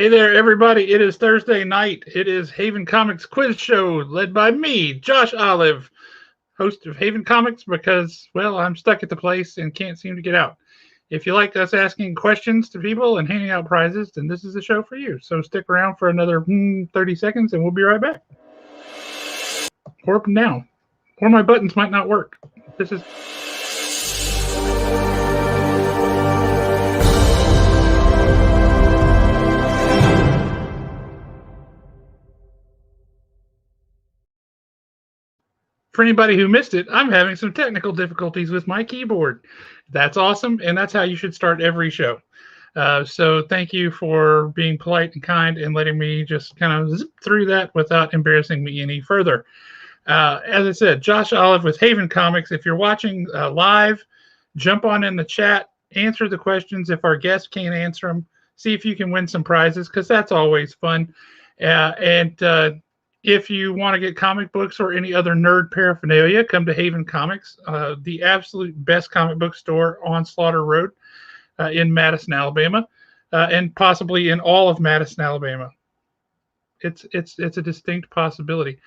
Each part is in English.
Hey there, everybody. It is Thursday night. It is Haven Comics Quiz Show, led by me, Josh Olive, host of Haven Comics, because, well, I'm stuck at the place and can't seem to get out. If you like us asking questions to people and handing out prizes, then this is the show for you. So stick around for another 30 seconds, and we'll be right back. Or up and down. Or my buttons might not work. This is... For anybody who missed it, I'm having some technical difficulties with my keyboard. That's awesome, and that's how you should start every show. So thank you for being polite and kind and letting me just kind of zip through that without embarrassing me any further. As I said, Josh Olive with Haven Comics. If you're watching live, jump on in the chat, answer the questions. If our guests can't answer them, see if you can win some prizes, because that's always fun. If you want to get comic books or any other nerd paraphernalia, come to Haven Comics, the absolute best comic book store on Slaughter Road in Madison, Alabama, and possibly in all of Madison, Alabama. It's a distinct possibility.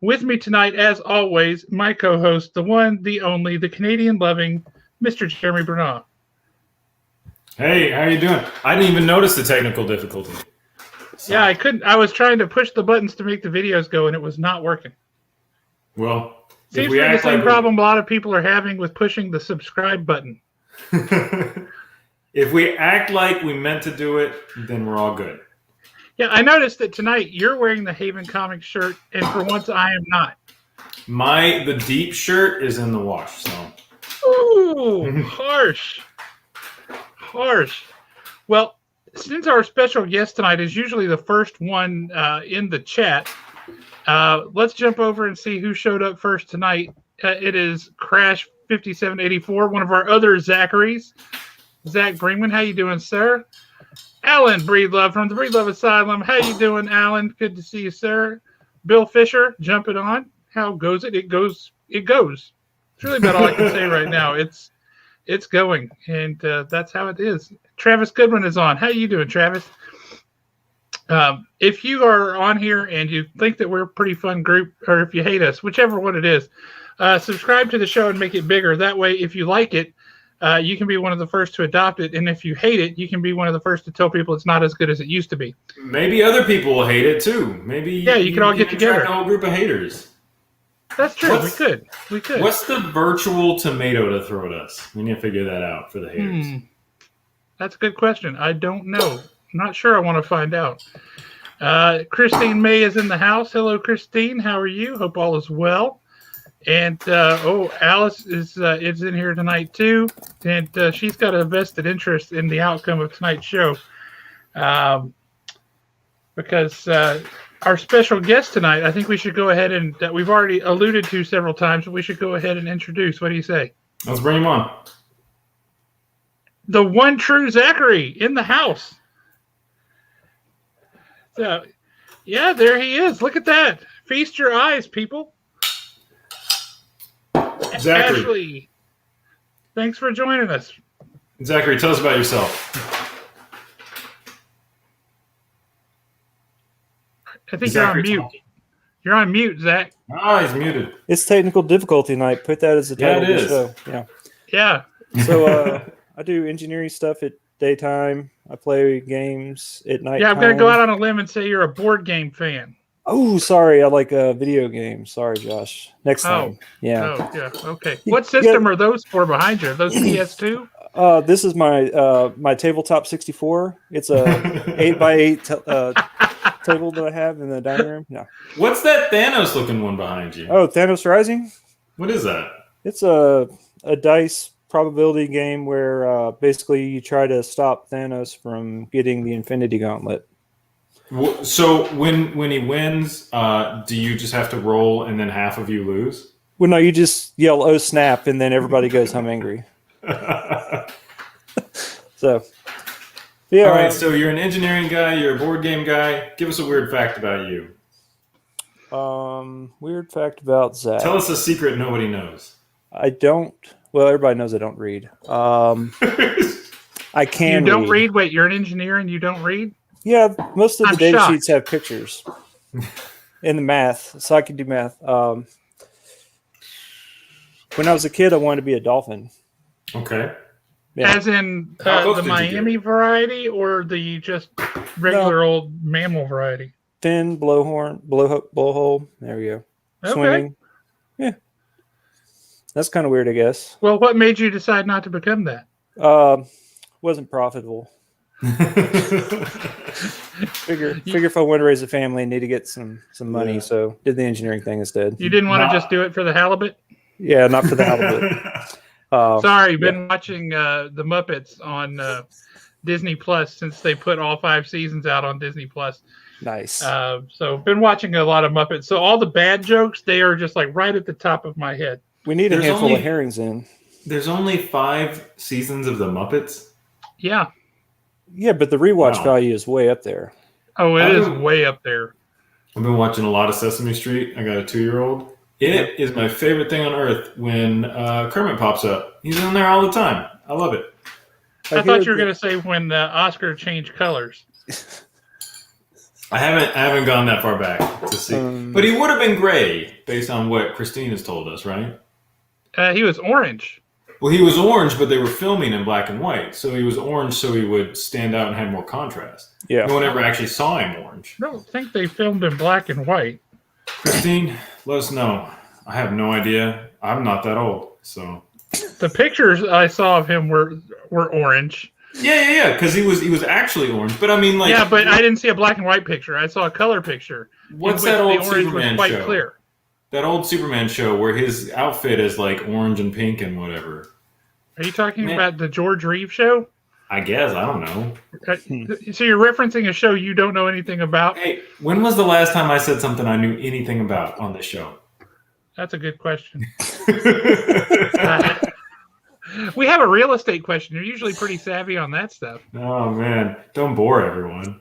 With me tonight, as always, my co-host, the one, the only, the Canadian-loving Mr. Jeremy Bernard. Hey, how you doing? I didn't even notice the technical difficulty. So. Yeah, I couldn't. I was trying to push the buttons to make the videos go, and it was not working. Well, seems to be the same problem a lot of people are having with pushing the subscribe button. If we act like we meant to do it, then we're all good. Yeah, I noticed that tonight you're wearing the Haven Comics shirt, and for once I am not. The deep shirt is in the wash. So. Ooh, harsh. Well, since our special guest tonight is usually the first one in the chat, let's jump over and see who showed up first tonight. It is Crash 5784, one of our other Zacharys. Zach Brinkman, how you doing, sir? Alan Breedlove from the Breedlove Asylum. How you doing, Alan? Good to see you, sir. Bill Fisher, jumping on. How goes it? It goes. It's really about all I can say right now. It's going, and that's how it is. Travis Goodwin is on. How you doing, Travis? If you are on here and you think that we're a pretty fun group, or if you hate us, whichever one it is, subscribe to the show and make it bigger. That way, if you like it, you can be one of the first to adopt it. And if you hate it, you can be one of the first to tell people it's not as good as it used to be. Maybe other people will hate it, too. Maybe you can all get together. A whole group of haters. That's true. We could. What's the virtual tomato to throw at us? We need to figure that out for the haters. That's a good question. I don't know. I'm not sure. I want to find out. Christine May is in the house. Hello, Christine. How are you? Hope all is well. And Alice is in here tonight too, and she's got a vested interest in the outcome of tonight's show, because our special guest tonight, I think we should go ahead and we've already alluded to several times, but we should go ahead and introduce. What do you say? Let's bring him on. The one true Zachary in the house. So, yeah, there he is. Look at that. Feast your eyes, people. Zachary. Ashley, thanks for joining us. Zachary, tell us about yourself. I think Zachary, you're on mute. You're on mute, Zach. Oh, he's muted. It's technical difficulty night. Put that as the title of the show. Yeah. So I do engineering stuff at daytime. I play games at night. Yeah, I'm going to go out on a limb and say you're a board game fan. Oh, sorry. I like video games. Sorry, Josh. Next time. Yeah. Oh, yeah. Okay. What system are those for behind you? Are those PS2? This is my tabletop 64. It's a 8x8 table that I have in the dining room. No. What's that Thanos looking one behind you? Oh, Thanos Rising? What is that? It's a dice probability game where basically you try to stop Thanos from getting the Infinity Gauntlet. So when he wins, do you just have to roll and then half of you lose? Well, no, you just yell, "Oh snap," and then everybody goes home angry. So, yeah. All right, so you're an engineering guy, you're a board game guy. Give us a weird fact about you. Weird fact about Zach. Tell us a secret nobody knows. I don't. Well, everybody knows I don't read. I can. You don't read. read? Wait, you're an engineer and you don't read? Yeah, most of the I'm data shocked. sheets have pictures in the math, so I can do math. When I was a kid, I wanted to be a dolphin. Okay. Yeah. As in How close the did you get? Miami variety or the just regular old mammal variety? Fin, blowhorn, blowhole. There we go. Okay. Swimming. Yeah. That's kind of weird, I guess. Well, what made you decide not to become that? Wasn't profitable. Figure if I want to raise a family, I need to get some money, Yeah. so did the engineering thing instead. You didn't want to just do it for the halibut? Yeah, not for the halibut. Sorry, been watching the Muppets on Disney Plus since they put all 5 seasons out on Disney Plus. Nice. So been watching a lot of Muppets. So all the bad jokes, they are just like right at the top of my head. We need a There's handful only- of herrings in. There's only 5 seasons of the Muppets. Yeah. Yeah, but the rewatch Wow. value is way up there. Oh, it I is don't- way up there. I've been watching a lot of Sesame Street. I got a 2-year-old. It is my favorite thing on earth when Kermit pops up. He's in there all the time. I love it. I thought you were going to say when Oscar changed colors. I haven't gone that far back to see, but he would have been gray based on what Christine has told us, right? He was orange. Well, he was orange, but they were filming in black and white, so he was orange, so he would stand out and have more contrast. Yeah. No one ever actually saw him orange. I don't think they filmed in black and white. Christine, let us know. I have no idea. I'm not that old, so. The pictures I saw of him were orange. Yeah, because he was actually orange. But I mean, like, Yeah, but I didn't see a black and white picture. I saw a color picture. what's in which that old the orange Superman was quite show? clear. That old Superman show where his outfit is like orange and pink and whatever. Are you talking Man. about the George Reeves show? I guess, I don't know. So you're referencing a show you don't know anything about? Hey, when was the last time I said something I knew anything about on this show? That's a good question. We have a real estate question. You're usually pretty savvy on that stuff. Oh man, don't bore everyone.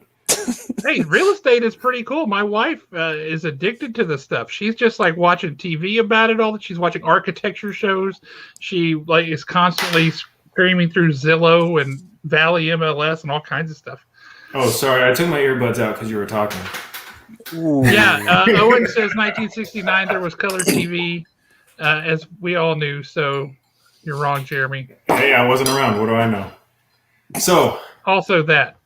Hey, real estate is pretty cool. My wife is addicted to the stuff. She's just like watching TV about it all. She's watching architecture shows. She like is constantly screaming through Zillow and Valley MLS and all kinds of stuff. Oh, sorry, I took my earbuds out because you were talking. Ooh. Yeah, Owen says 1969 there was color TV, as we all knew. So you're wrong, Jeremy. Hey, I wasn't around. What do I know? So, Also that.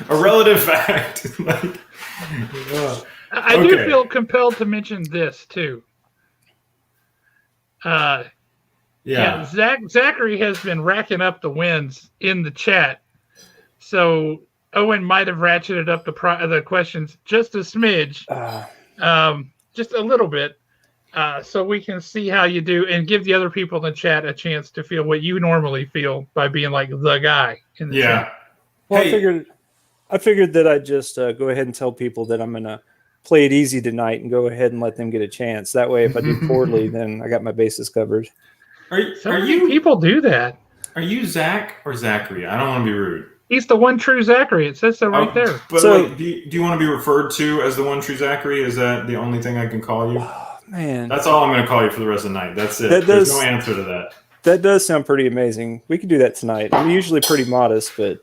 a relative fact. I do Okay. feel compelled to mention this too. Yeah. Zachary has been racking up the wins in the chat, so Owen might have ratcheted up the questions just a smidge, just a little bit, so we can see how you do and give the other people in the chat a chance to feel what you normally feel by being like the guy in the Yeah. chat. Well, Hey. I figured that I'd just go ahead and tell people that I'm gonna play it easy tonight and go ahead and let them get a chance. That way, if I do poorly, then I got my bases covered. So many people do that. Are you Zach or Zachary? I don't want to be rude. He's the one true Zachary. It says so right there. But So- like, do you want to be referred to as the one true Zachary? Is that the only thing I can call you? Oh, man, That's all I'm going to call you for the rest of the night. That's it. That There's does- no answer to that. that does sound pretty amazing. We can do that tonight. I'm usually pretty modest, but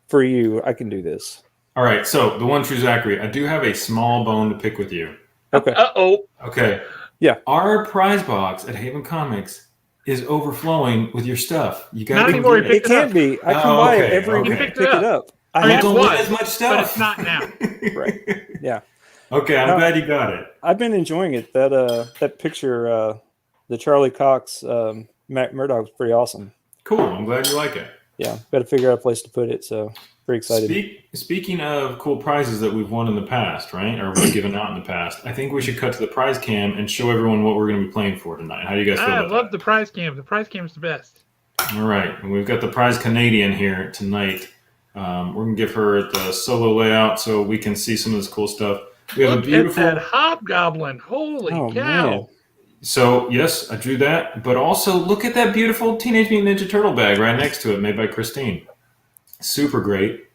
for you, I can do this. All right, so the one true Zachary, I do have a small bone to pick with you. Okay. Uh-oh. Okay. Yeah. Our prize box at Haven Comics is overflowing with your stuff. You got Not to anymore, get you it. It can't be. I come Oh, by okay, every okay. week You to picked pick it it up. I I mean, have Don't it get was, as much stuff. but it's not now. right. Yeah. Okay, I'm No. glad you got it. I've been enjoying it. That picture, the Charlie Cox, Matt Murdoch's pretty awesome. Cool. I'm glad you like it. Yeah, got to figure out a place to put it. So pretty excited. Speaking of cool prizes that we've won in the past, right? Or we've given out in the past, I think we should cut to the prize cam and show everyone what we're going to be playing for tonight. How do you guys feel I about love the prize cam. The prize cam is the best. that? All right. And we've got the prize Canadian here tonight. We're going to give her the solo layout so we can see some of this cool stuff. We have Look a beautiful... at that hobgoblin. Holy Oh, cow. man. So, yes, I drew that. But also, look at that beautiful Teenage Mutant Ninja Turtle bag right next to it, made by Christine. Super great.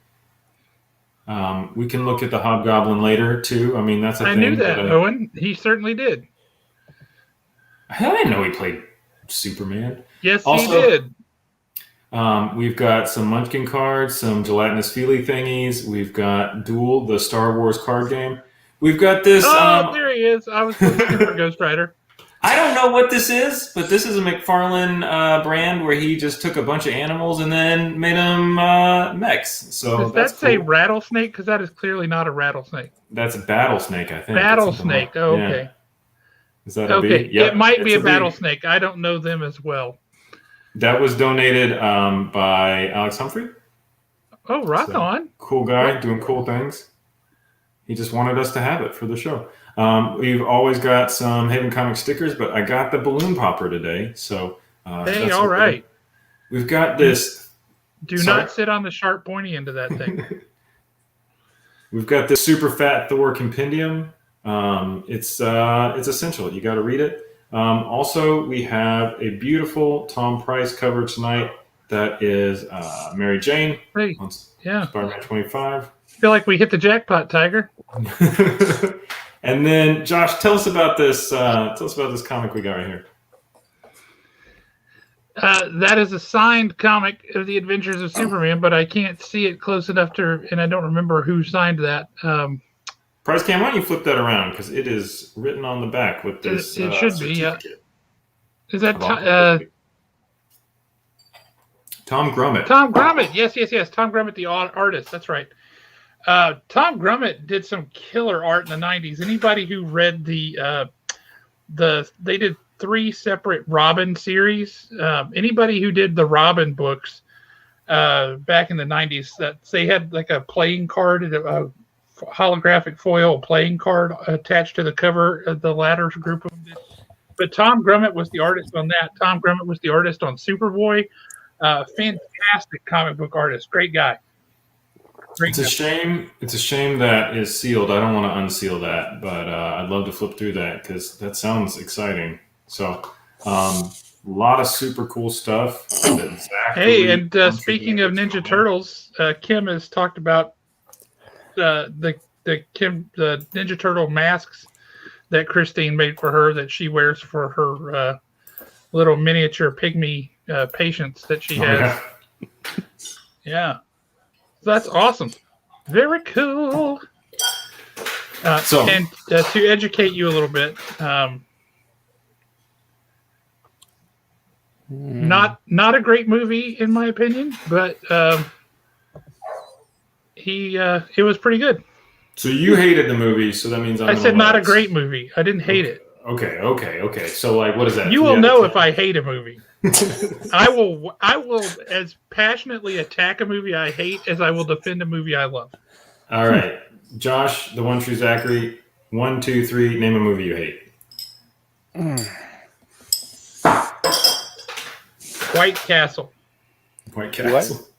We can look at the Hobgoblin later, too. I mean, that's a I thing. knew that, Owen. He certainly did. I didn't know he played Superman. Yes, Also- he did. We've got some Munchkin cards, some gelatinous feely thingies. We've got Duel, the Star Wars card game. We've got this. There he is. I was looking for Ghost Rider. I don't know what this is, but this is a McFarlane brand where he just took a bunch of animals and then made them mechs. So does that say rattlesnake? Because that is clearly not a rattlesnake. That's a battlesnake, I think. Battlesnake. Oh, okay. Yeah. Is that a okay? B? Yep, it might be a B. battlesnake. I don't know them as well. That was donated by Alex Humphrey. Oh, rock on! Cool guy doing cool things. He just wanted us to have it for the show. We've always got some Haven Comic stickers, but I got the balloon popper today. So hey, all right. We've got this. Do not sit on the sharp, pointy end of that thing. We've got this super fat Thor compendium. It's essential. You got to read it. Also, we have a beautiful Tom Price cover tonight. That is Mary Jane. Hey, yeah. Spider-Man 25. I feel like we hit the jackpot, Tiger. And then, Josh, tell us about this. Tell us about this comic we got right here. That is a signed comic of the Adventures of Superman, but I can't see it close enough and I don't remember who signed that. Price Cam, why don't you flip that around because it is written on the back with this. It should be. Yeah. Is that Tom Grummett? Tom Grummett. Yes. Tom Grummett, the artist. That's right. Tom Grummett did some killer art in the 90s. Anybody who read they did 3 separate Robin series. Anybody who did the Robin books back in the 90s, that they had like a playing card, a holographic foil playing card attached to the cover of the latter group of them. But Tom Grummett was the artist on that. Tom Grummett was the artist on Superboy. Fantastic comic book artist. Great guy. It's a shame that is sealed. I don't want to unseal that, but I'd love to flip through that because that sounds exciting. So, a lot of super cool stuff. Hey, and speaking of Ninja Turtles, Kim has talked about the Ninja Turtle masks that Christine made for her that she wears for her little miniature pygmy patients that she has. Yeah. That's awesome. Very cool. And to educate you a little bit, not a great movie in my opinion, but it was pretty good. So you hated the movie, so that means I said not a great movie. I didn't hate it. Okay. So like, what is that? You will know if I hate a movie. I will as passionately attack a movie I hate as I will defend a movie I love. All right. Josh, the one true Zachary, 1, 2, 3, name a movie you hate. White Castle. White Castle. What?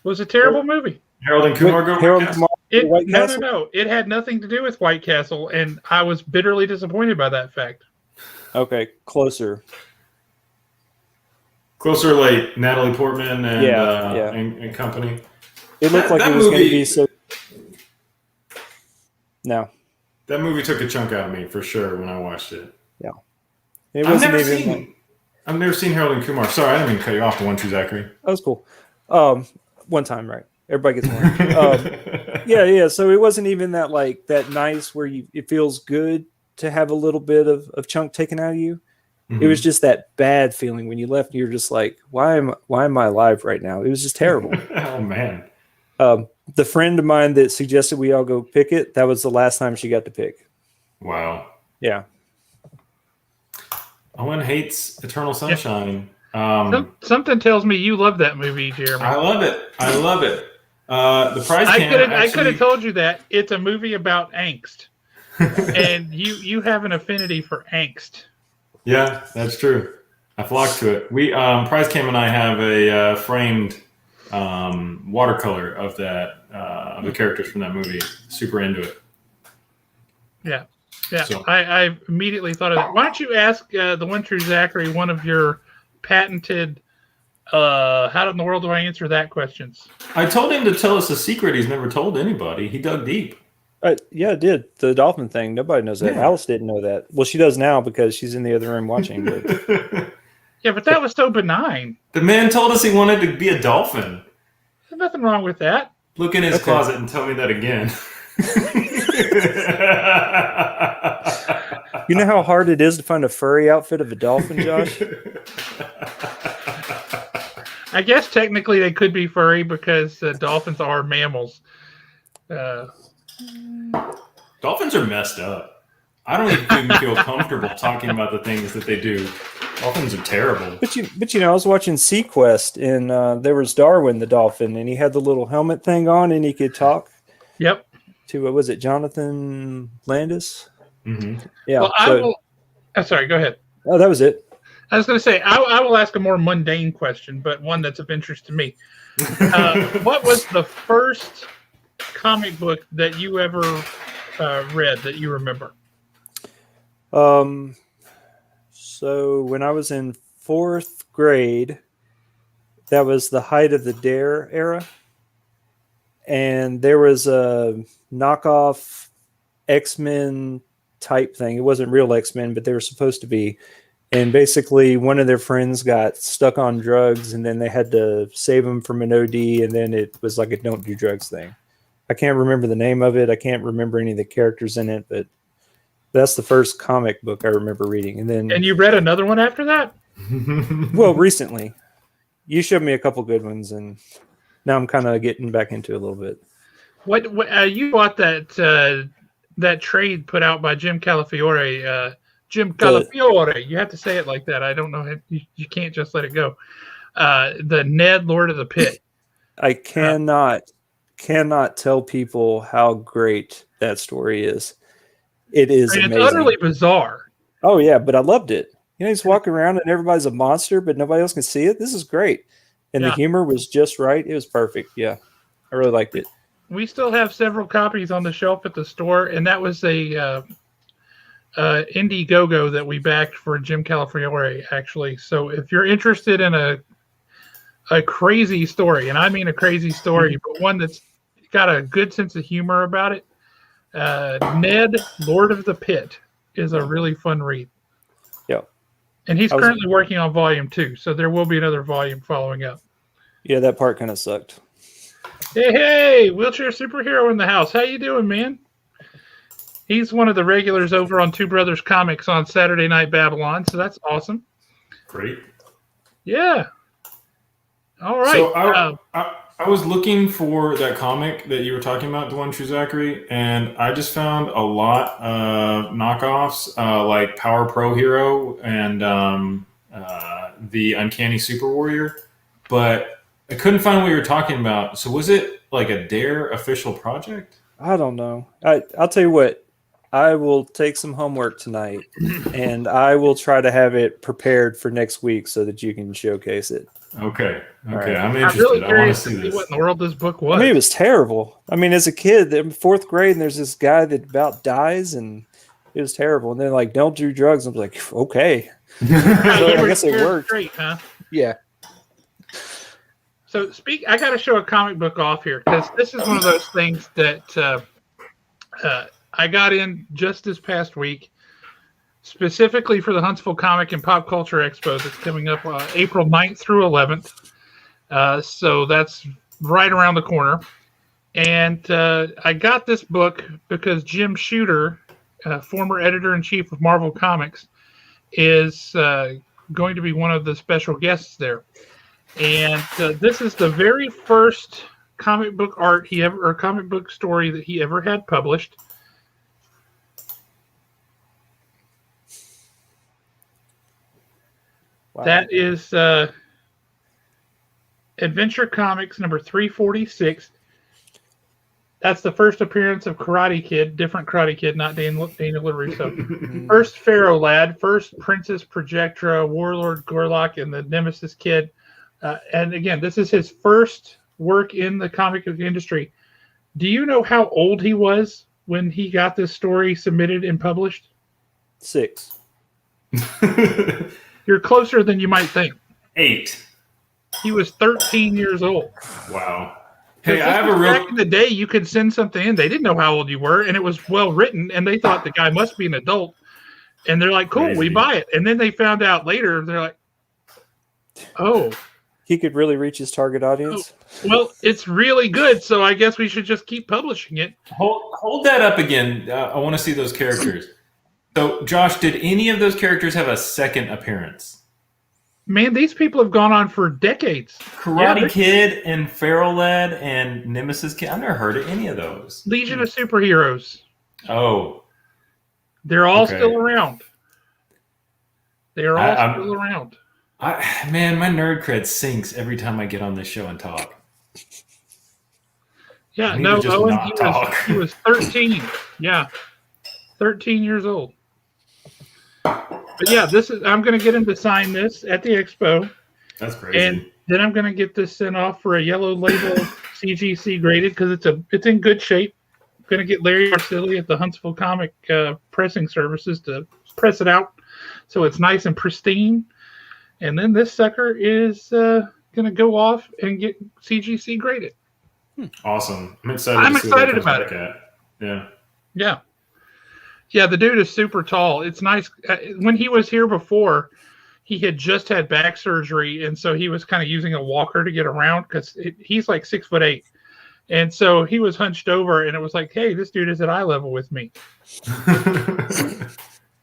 Was a terrible movie. Harold and Kumar go Harold and Kumar. No. It had nothing to do with White Castle, and I was bitterly disappointed by that fact. Okay, closer. Closer, like Natalie Portman and and company. It looked like it was going to be so. No. That movie took a chunk out of me for sure when I watched it. Yeah. I've never seen Harold and Kumar. Sorry, I didn't mean to cut you off. The one true Zachary. That was cool. One time, right? Everybody gets one. Yeah. So it wasn't even that nice where it feels good to have a little bit of chunk taken out of you. Mm-hmm. It was just that bad feeling when you left. You're just like, why am I alive right now? It was just terrible. Oh man. The friend of mine that suggested we all go pick it, that was the last time she got to pick. Wow. Yeah. Owen hates Eternal Sunshine. Something tells me you love that movie, Jeremy. I love it. The prize I could have told you that it's a movie about angst, and you have an affinity for angst. Yeah, that's true. I flocked to it. We Prize Cam and I have a framed watercolor of that of the characters from that movie. Super into it. Yeah. So. I immediately thought of that. Why don't you ask the one true Zachary one of your patented how in the world do I answer that questions? I told him to tell us a secret he's never told anybody. He dug deep. Yeah, it did. The dolphin thing. Nobody knows that. Yeah. Alice didn't know that. Well, she does now because she's in the other room watching. But... Yeah, but that was so benign. The man told us he wanted to be a dolphin. There's nothing wrong with that. Look in his closet and tell me that again. You know how hard it is to find a furry outfit of a dolphin, Josh? I guess technically they could be furry because dolphins are mammals. Dolphins are messed up. I don't even feel comfortable talking about the things that they do. Dolphins are terrible. But you know, I was watching Sequest, and there was Darwin the dolphin, and he had the little helmet thing on, and he could talk. Yep. To what was it, Jonathan Landis? Mm-hmm. Yeah. Well, I will. Sorry, go ahead. Oh, that was it. I was going to say I will ask a more mundane question, but one that's of interest to me. What was the first comic book that you ever read that you remember? So when I was in 4th grade, that was the height of the Dare era. And there was a knockoff X-Men type thing. It wasn't real X-Men, but they were supposed to be. And basically one of their friends got stuck on drugs, and then they had to save him from an OD, and then it was like a don't do drugs thing. I can't remember the name of it. I can't remember any of the characters in it, but that's the first comic book I remember reading. And you read another one after that? Well, recently. You showed me a couple good ones, and now I'm kind of getting back into it a little bit. What you bought that trade put out by Jim Calafiore? Jim Calafiore. You have to say it like that. I don't know. You can't just let it go. The Ned Lord of the Pit. I cannot tell people how great that story is. It is amazing. It's utterly bizarre. Oh, yeah, but I loved it. You know, he's walking around and everybody's a monster, but nobody else can see it. This is great. And the humor was just right. It was perfect. Yeah, I really liked it. We still have several copies on the shelf at the store, and that was a Indiegogo that we backed for Jim Calafiore, actually. So if you're interested in a crazy story, and I mean a crazy story, but one that's got a good sense of humor about it, Ned, Lord of the Pit, is a really fun read. Yeah. And he's currently working on volume 2, so there will be another volume following up. Yeah, that part kind of sucked. Hey, wheelchair superhero in the house. How you doing, man? He's one of the regulars over on Two Brothers Comics on Saturday Night Babylon, so that's awesome. Great. Yeah. All right. So I was looking for that comic that you were talking about, the one True Zachary, and I just found a lot of knockoffs like Power Pro Hero and the Uncanny Super Warrior, but I couldn't find what you were talking about. So was it like a Dare official project? I don't know. I'll tell you what. I will take some homework tonight, and I will try to have it prepared for next week so that you can showcase it. Okay. Right. I'm interested. Really I want to see see this. what in the world this book was. I mean, it was terrible. I mean, as a kid, in 4th grade, and there's this guy that about dies, and it was terrible. And they're like, don't do drugs. I'm like, okay. So I guess it worked. Great, huh? Yeah. So I got to show a comic book off here because this is one of those things that I got in just this past week, specifically for the Huntsville Comic and Pop Culture Expo that's coming up April 9th through 11th. So that's right around the corner. And I got this book because Jim Shooter, former editor-in-chief of Marvel Comics, is going to be one of the special guests there. And this is the very first comic book comic book story that he ever had published. Wow. That is Adventure Comics number 346. That's the first appearance of Karate Kid, different Karate Kid, not Daniel LaRusso. First Pharaoh Lad, first Princess Projectra, Warlord Gorlock, and the Nemesis Kid. And again, this is his first work in the comic book industry. Do you know how old he was when he got this story submitted and published? 6. You're closer than you might think. 8. He was 13 years old. Wow. Hey, I have a real... Back in the day, you could send something in. They didn't know how old you were, and it was well written, and they thought the guy must be an adult. And they're like, cool, we buy it. And then they found out later, they're like, Oh, He could really reach his target audience. well, it's really good, so I guess we should just keep publishing it. Hold that up again. I want to see those characters. So, Josh, did any of those characters have a second appearance? Man, these people have gone on for decades. Karate Kid and Feral Lad and Nemesis Kid. I've never heard of any of those. Legion of Superheroes. Oh. They're all still around. They're all still around. Man, my nerd cred sinks every time I get on this show and talk. Yeah, no, Owen, he was 13. Yeah, 13 years old. But yeah, I'm going to get him to sign this at the expo. That's crazy. And then I'm going to get this sent off for a yellow label CGC graded because it's in good shape. I'm going to get Larry Arcilli at the Huntsville Comic Pressing Services to press it out so it's nice and pristine. And then this sucker is going to go off and get CGC graded. Awesome. I'm excited about it. Yeah. Yeah. Yeah, the dude is super tall. It's nice. When he was here before, he had just had back surgery, and so he was kind of using a walker to get around because he's like 6'8". And so he was hunched over, and it was like, hey, this dude is at eye level with me.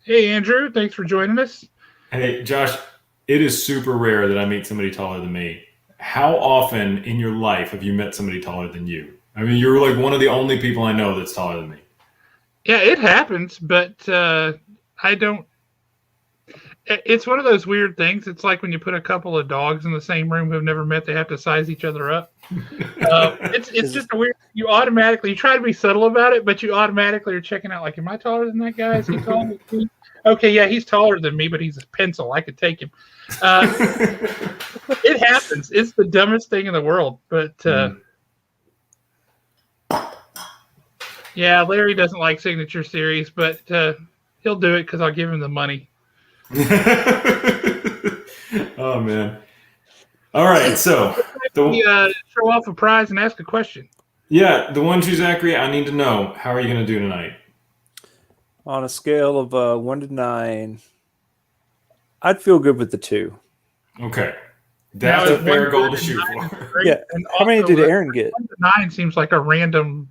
Hey, Andrew, thanks for joining us. Hey, Josh, it is super rare that I meet somebody taller than me. How often in your life have you met somebody taller than you? I mean, you're like one of the only people I know that's taller than me. Yeah, it happens, but I don't. It's one of those weird things. It's like when you put a couple of dogs in the same room who've never met, they have to size each other up. It's just a weird. You try to be subtle about it, but you automatically are checking out. Like, am I taller than that guy? Is he taller than me? Okay, yeah, he's taller than me, but he's a pencil. I could take him. It happens. It's the dumbest thing in the world, but. Yeah, Larry doesn't like Signature Series, but he'll do it because I'll give him the money. Oh, man. All right, so. Show off a prize and ask a question. Yeah, the one true Zachary, I need to know. How are you going to do tonight? On a scale of 1 to 9, I'd feel good with the 2. Okay. That's a fair goal to shoot for. Yeah. And how many did Aaron get? 1 to 9 seems like a random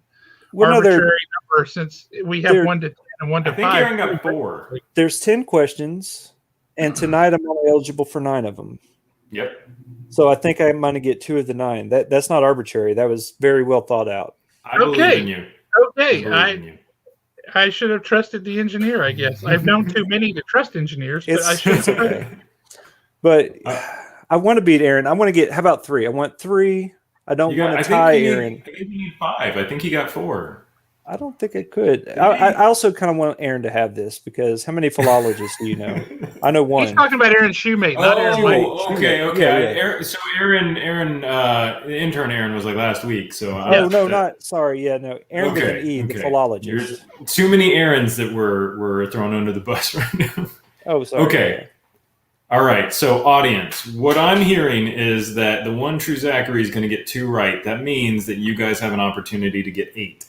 arbitrary number since we have 1 to 10 and 1 to 5. I think Aaron got 4. There's 10 questions, and tonight I'm only eligible for 9 of them. Yep. So I think I'm going to get 2 of the 9. That's not arbitrary. That was very well thought out. I believe in you. Okay. I should have trusted the engineer, I guess. I've known too many to trust engineers, but I should have. Okay. But I want to beat Aaron. I want to get, how about 3? I want 3. I don't want to tie Aaron. I think you need 5. I think he got 4. I don't think I could. I also kind of want Aaron to have this because how many philologists do you know? I know 1. He's talking about Aaron's shoemate, not Aaron White. Okay. Yeah. So Aaron, the intern Aaron was like last week. So Aaron with an E, the philologist. Too many Aarons that were thrown under the bus right now. Oh, sorry. Okay. All right. So audience, what I'm hearing is that the one true Zachary is going to get 2 right. That means that you guys have an opportunity to get 8.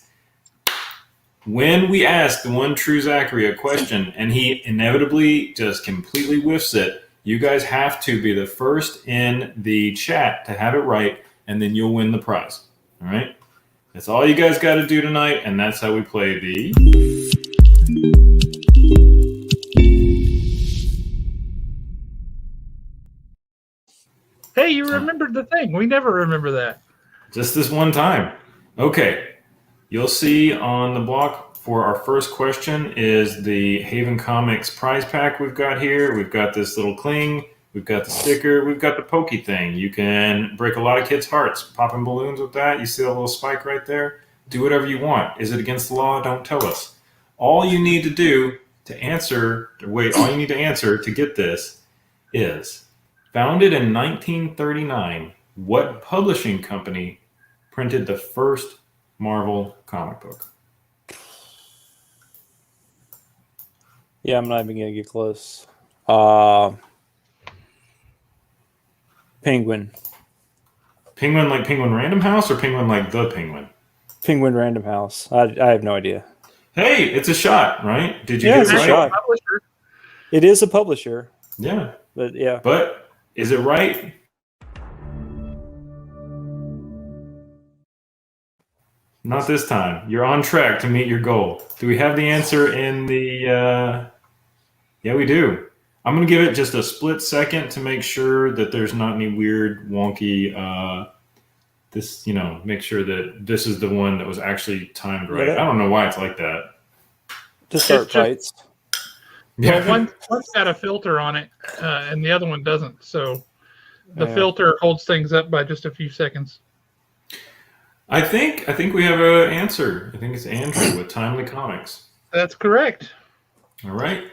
When we ask the one true Zachary a question and he inevitably just completely whiffs it, you guys have to be the first in the chat to have it right, and then you'll win the prize. All right? That's all you guys got to do tonight, and that's how we play the... Hey, you remembered the thing. We never remember that. Just this one time. Okay. You'll see on the block for our first question is the Haven Comics prize pack we've got here. We've got this little cling. We've got the sticker. We've got the pokey thing. You can break a lot of kids' hearts popping balloons with that. You see that little spike right there? Do whatever you want. Is it against the law? Don't tell us. All you need to do to answer to get this is, founded in 1939, what publishing company printed the first Marvel comic book? Yeah, I'm not even going to get close. Penguin. Penguin like Penguin Random House or Penguin like the Penguin? Penguin Random House. I have no idea. Hey, it's a shot, right? Did you Yeah, get it's it a right? shot. It is a publisher. Yeah. But yeah. But Is it right? Not this time. You're on track to meet your goal. Do we have the answer in the... Yeah, we do. I'm going to give it just a split second to make sure that there's not any weird, wonky... make sure that this is the one that was actually timed right. I don't know why it's like that. To start fights. Well, one's got a filter on it, and the other one doesn't. So the filter holds things up by just a few seconds. I think we have an answer. I think it's Andrew with Timely Comics. That's correct. All right.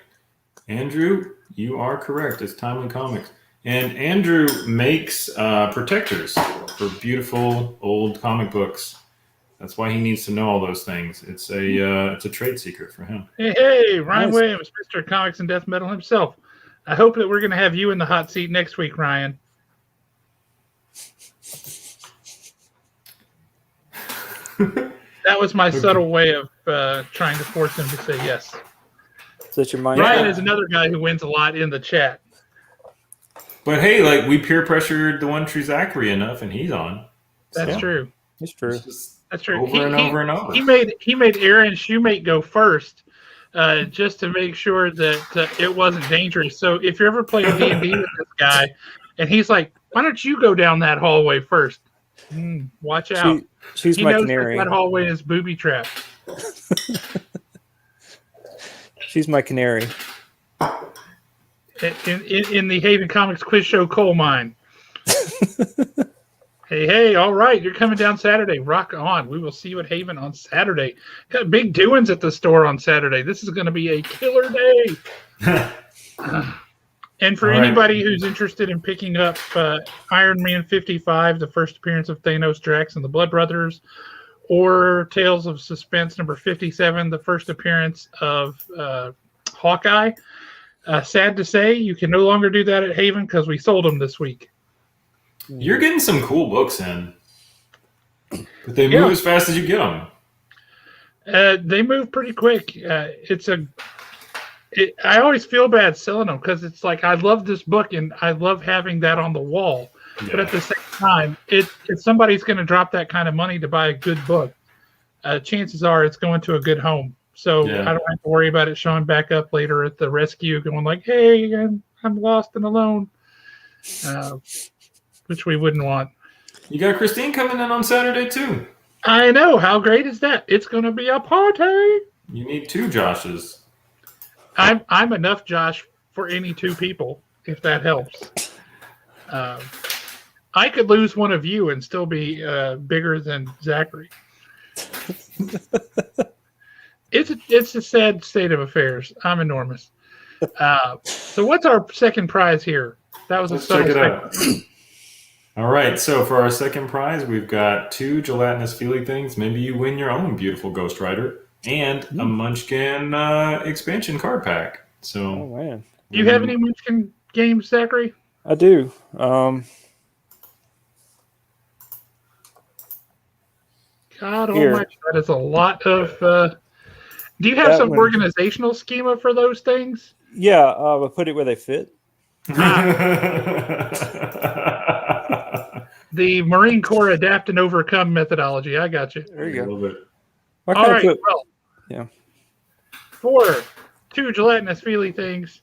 Andrew, you are correct. It's Timely Comics. And Andrew makes protectors for beautiful old comic books. That's why he needs to know all those things. It's a trade secret for him. Hey, Ryan Williams, Mr. Comics and Death Metal himself. I hope that we're going to have you in the hot seat next week, Ryan. That was my subtle way of trying to force him to say yes. Is that your mind? Ryan is another guy who wins a lot in the chat. But hey, like we peer pressured the One True Zachary enough, and he's on. That's true. It's true. That's true. Over and over. He made Aaron Shoemate go first, just to make sure that it wasn't dangerous. So if you're ever playing D&D with this guy, and he's like, "Why don't you go down that hallway first? Watch out." She's he my knows canary. That hallway is booby trap. She's my canary. In the Haven Comics Quiz Show coal mine. Hey, all right. You're coming down Saturday. Rock on. We will see you at Haven on Saturday. Got big doings at the store on Saturday. This is going to be a killer day. And for anybody who's interested in picking up Iron Man 55, the first appearance of Thanos, Drax, and the Blood Brothers, or Tales of Suspense number 57, the first appearance of Hawkeye, sad to say, you can no longer do that at Haven because we sold them this week. You're getting some cool books in, but they move as fast as you get them. They move pretty quick. I always feel bad selling them because it's like I love this book and I love having that on the wall. Yeah. But at the same time, if somebody's going to drop that kind of money to buy a good book, chances are it's going to a good home. So I don't have to worry about it showing back up later at the rescue, going like, "Hey, I'm lost and alone," which we wouldn't want. You got Christine coming in on Saturday too. I know. How great is that? It's going to be a party. You need 2 Joshes. I'm enough Josh for any 2 people, if that helps. I could lose one of you and still be bigger than Zachary. It's a sad state of affairs. I'm enormous. So what's our second prize here? That was Let's check it out. All right. So for our second prize, we've got 2 gelatinous feely things. Maybe you win your own beautiful Ghost Rider. And a Munchkin expansion card pack. So, man. Do you have any Munchkin games, Zachary? I do. God almighty, that is a lot of... do you have some organizational schema for those things? Yeah, I'll put it where they fit. The Marine Corps adapt and overcome methodology. I got you. There you go. All right, well. Yeah. For 2 gelatinous feely things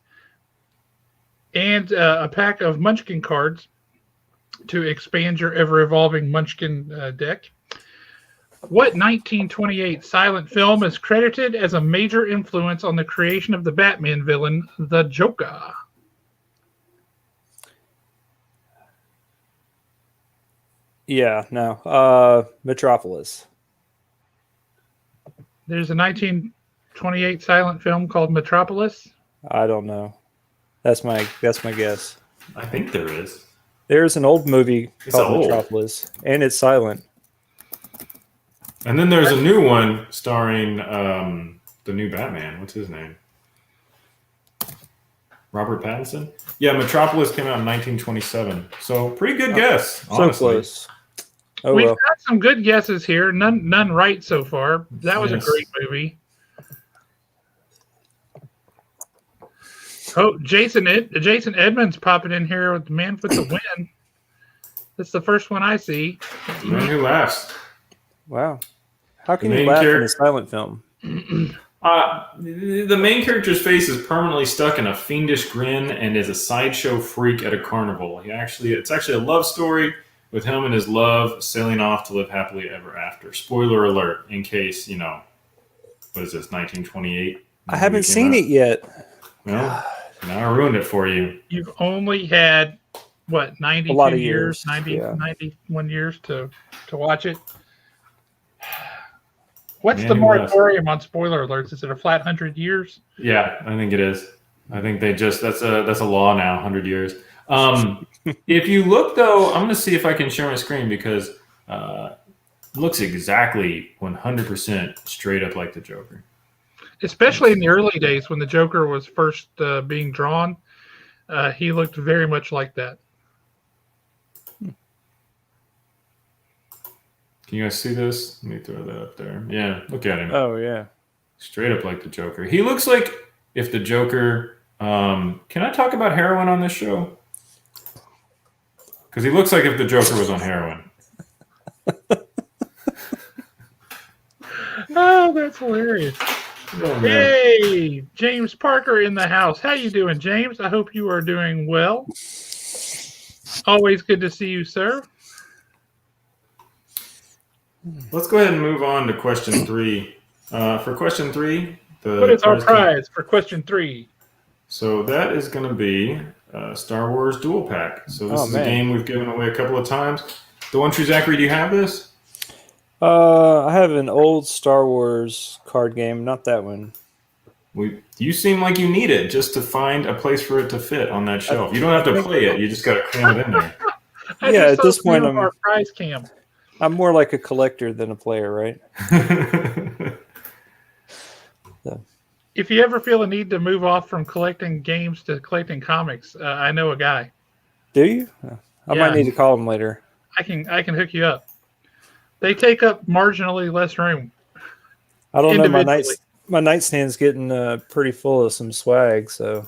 and a pack of Munchkin cards to expand your ever-evolving Munchkin deck. What 1928 silent film is credited as a major influence on the creation of the Batman villain, the Joker? Yeah, no. Metropolis. There's a 1928 silent film called Metropolis. I don't know. That's my guess. I think there is. There's an old movie called Metropolis, and it's silent. And then there's a new one starring the new Batman. What's his name? Robert Pattinson? Yeah, Metropolis came out in 1927. So pretty good guess. Honestly. So close. Oh, We've got some good guesses here. None right so far. That was a great movie. Oh, Jason Edmonds popping in here with the Man with the Win. That's the first one I see. The Man Who Laughs. Wow. How can The you main laugh in char- a silent film? The main character's face is permanently stuck in a fiendish grin and is a sideshow freak at a carnival. It's actually a love story with him and his love sailing off to live happily ever after. Spoiler alert, in case, what is this, 1928? I haven't seen it yet. Well, now I ruined it for you. You've only had, what, 92 A lot of years, years, 90, yeah. 91 years to watch it? What's Man the Who moratorium on spoiler alerts? Is it a flat 100 years? Yeah, I think it is. I think that's a law now, 100 years. If you look, though, I'm going to see if I can share my screen because it looks exactly 100% straight up like the Joker. Especially in the early days when the Joker was first being drawn, he looked very much like that. Can you guys see this? Let me throw that up there. Yeah, look at him. Oh, yeah. Straight up like the Joker. He looks like if the Joker... can I talk about heroin on this show? Because he looks like if the Joker was on heroin. Oh, that's hilarious. Oh, man. Hey, James Parker in the house. How you doing, James? I hope you are doing well. Always good to see you, sir. Let's go ahead and move on to question 3. For question 3, What is our prize for question 3? So that is going to be Star Wars Duel Pack. So this is a game we've given away a couple of times. The one true Zachary, do you have this? I have an old Star Wars card game, not that one. You seem like you need it just to find a place for it to fit on that shelf. You don't have to play it. You just got to cram it in there. Yeah, at this point, our prize cam. I'm more like a collector than a player, right? If you ever feel a need to move off from collecting games to collecting comics, I know a guy. Do you? I Yeah. might need to call him later. I can hook you up. They take up marginally less room. I don't know. Individually. My nightstand's getting pretty full of some swag, so.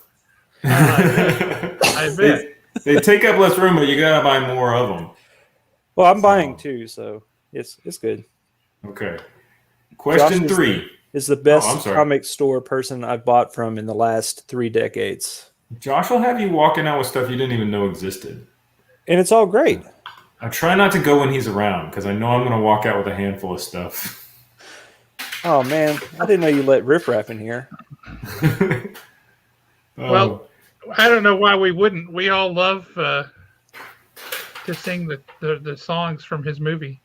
I bet. They take up less room, but you got to buy more of them. Well, I'm buying too, so it's good. Okay. Question Josh 3. Is the best I'm sorry. comic store person I've bought from in the last 3 decades. Josh will have you walking out with stuff you didn't even know existed. And it's all great. I try not to go when he's around because I know I'm going to walk out with a handful of stuff. Oh, man. I didn't know you let Riff Raff in here. Well, I don't know why we wouldn't. We all love to sing the songs from his movie.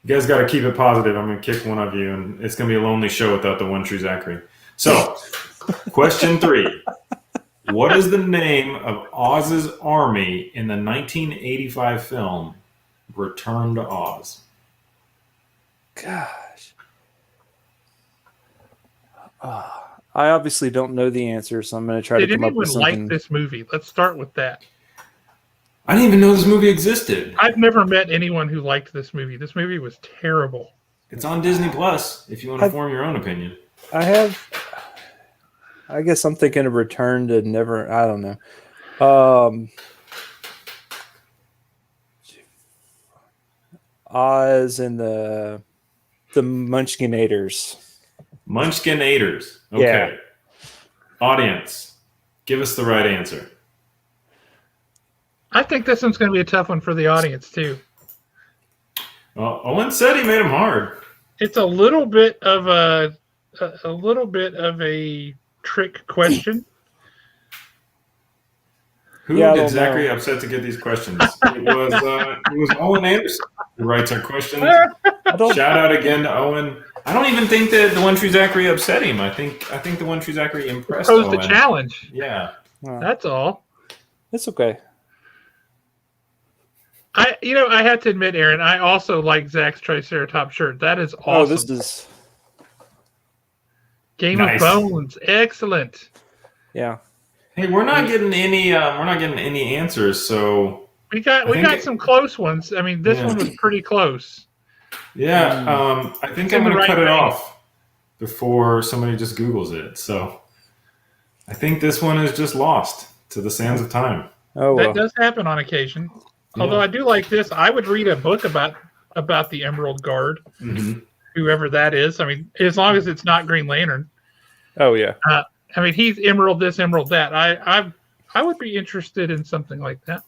You guys got to keep it positive. I'm going to kick one of you, and it's going to be a lonely show without the one true Zachary. So, question 3. What is the name of Oz's army in the 1985 film Return to Oz? Gosh. I obviously don't know the answer, so I'm going to try Did to come up anyone with something. like this movie? Let's start with that. I didn't even know this movie existed. I've never met anyone who liked this movie. This movie was terrible. It's on Disney Plus if you want to form your own opinion. I guess I'm thinking of Return to Never. I don't know. Oz and the Munchkinators. Munchkinators. Okay. Yeah. Audience, give us the right answer. I think this one's going to be a tough one for the audience too. Well, Owen said he made them hard. It's a little bit of a trick question. Who Yeah, I did don't Zachary know. upset to get these questions? It was Owen Anderson who writes our questions. Shout out again to Owen. I don't even think that the one true Zachary upset him. I think the one true Zachary impressed Posed Owen. the challenge. Yeah. That's all. It's okay. I have to admit, Aaron, I also like Zach's Triceratops shirt. That is awesome. Oh, this is Game Nice. of Bones, excellent. yeah. Hey, we're not getting any answers, so We got some close ones. I mean, this Yeah. one was pretty close. yeah. I think It's I'm in the going to right cut it vein. off before somebody just Googles it. So I think this one is just lost to the sands of time. Oh, That well. does happen on occasion. Yeah. Although I do like this. I would read a book about the Emerald Guard, whoever that is. I mean, as long as it's not Green Lantern. Oh, yeah. I mean, he's Emerald this, Emerald that. I would be interested in something like that.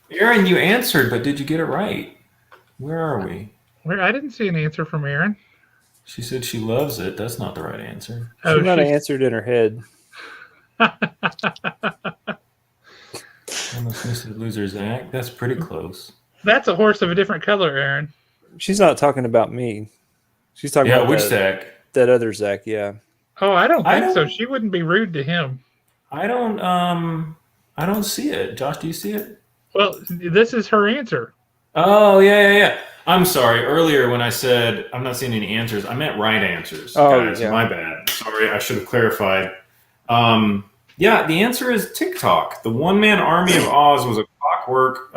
Aaron, you answered, but did you get it right? Where are we? I didn't see an answer from Aaron. She said she loves it. That's not the right answer. She might have answered in her head. Almost missed the Loser's Act. That's pretty close. That's a horse of a different color, Aaron. She's not talking about me. She's talking about which Zach? That other Zach, yeah. Oh, I don't think so. She wouldn't be rude to him. I don't see it. Josh, do you see it? Well, this is her answer. Oh, yeah. I'm sorry. Earlier when I said I'm not seeing any answers, I meant right answers. Oh, guys, yeah. My bad. Sorry, I should have clarified. Yeah, the answer is TikTok. The one-man army of Oz was a clockwork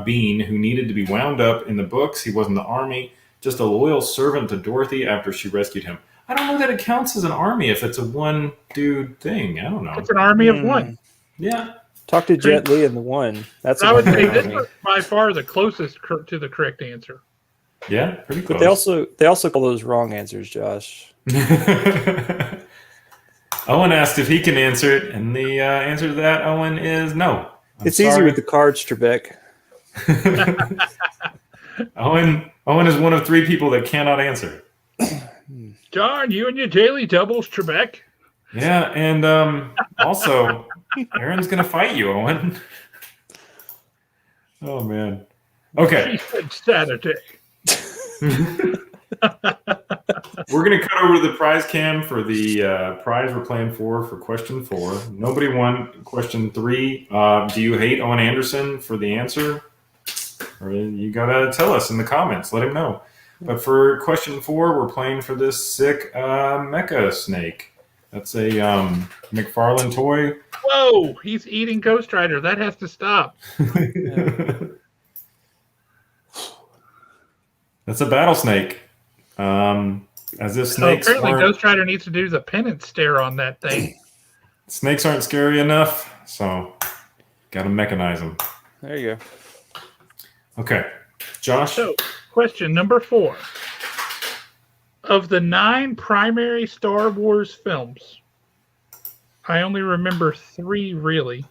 being who needed to be wound up. In the books, he wasn't the army, just a loyal servant to Dorothy after she rescued him. I don't know that it counts as an army if it's a one-dude thing. I don't know. It's an army of one. Yeah. Talk to Jet Li and the one. That's I would say one-man this army. was by far the closest to the correct answer. Yeah, pretty close. But they also call those wrong answers, Josh. Owen asked if he can answer it, and the answer to that, Owen, is no. It's easy with the cards, Trebek. Owen is one of 3 people that cannot answer. John, you and your daily doubles, Trebek. Yeah, and also, Aaron's going to fight you, Owen. Oh, man. Okay. She said Saturday. We're going to cut over to the prize cam for the prize we're playing for question 4. Nobody won question 3. Do you hate Owen Anderson for the answer? Or you got to tell us in the comments. Let him know. But for question 4, we're playing for this sick mecha snake. That's a McFarlane toy. Whoa, he's eating Ghost Rider. That has to stop. That's a battle snake. As if snakes apparently weren't... Ghost Rider needs to do the penance stare on that thing. Snakes aren't scary enough, so got to mechanize them. There you go. Okay. Josh? So, question number 4. Of the 9 primary Star Wars films, I only remember 3 really.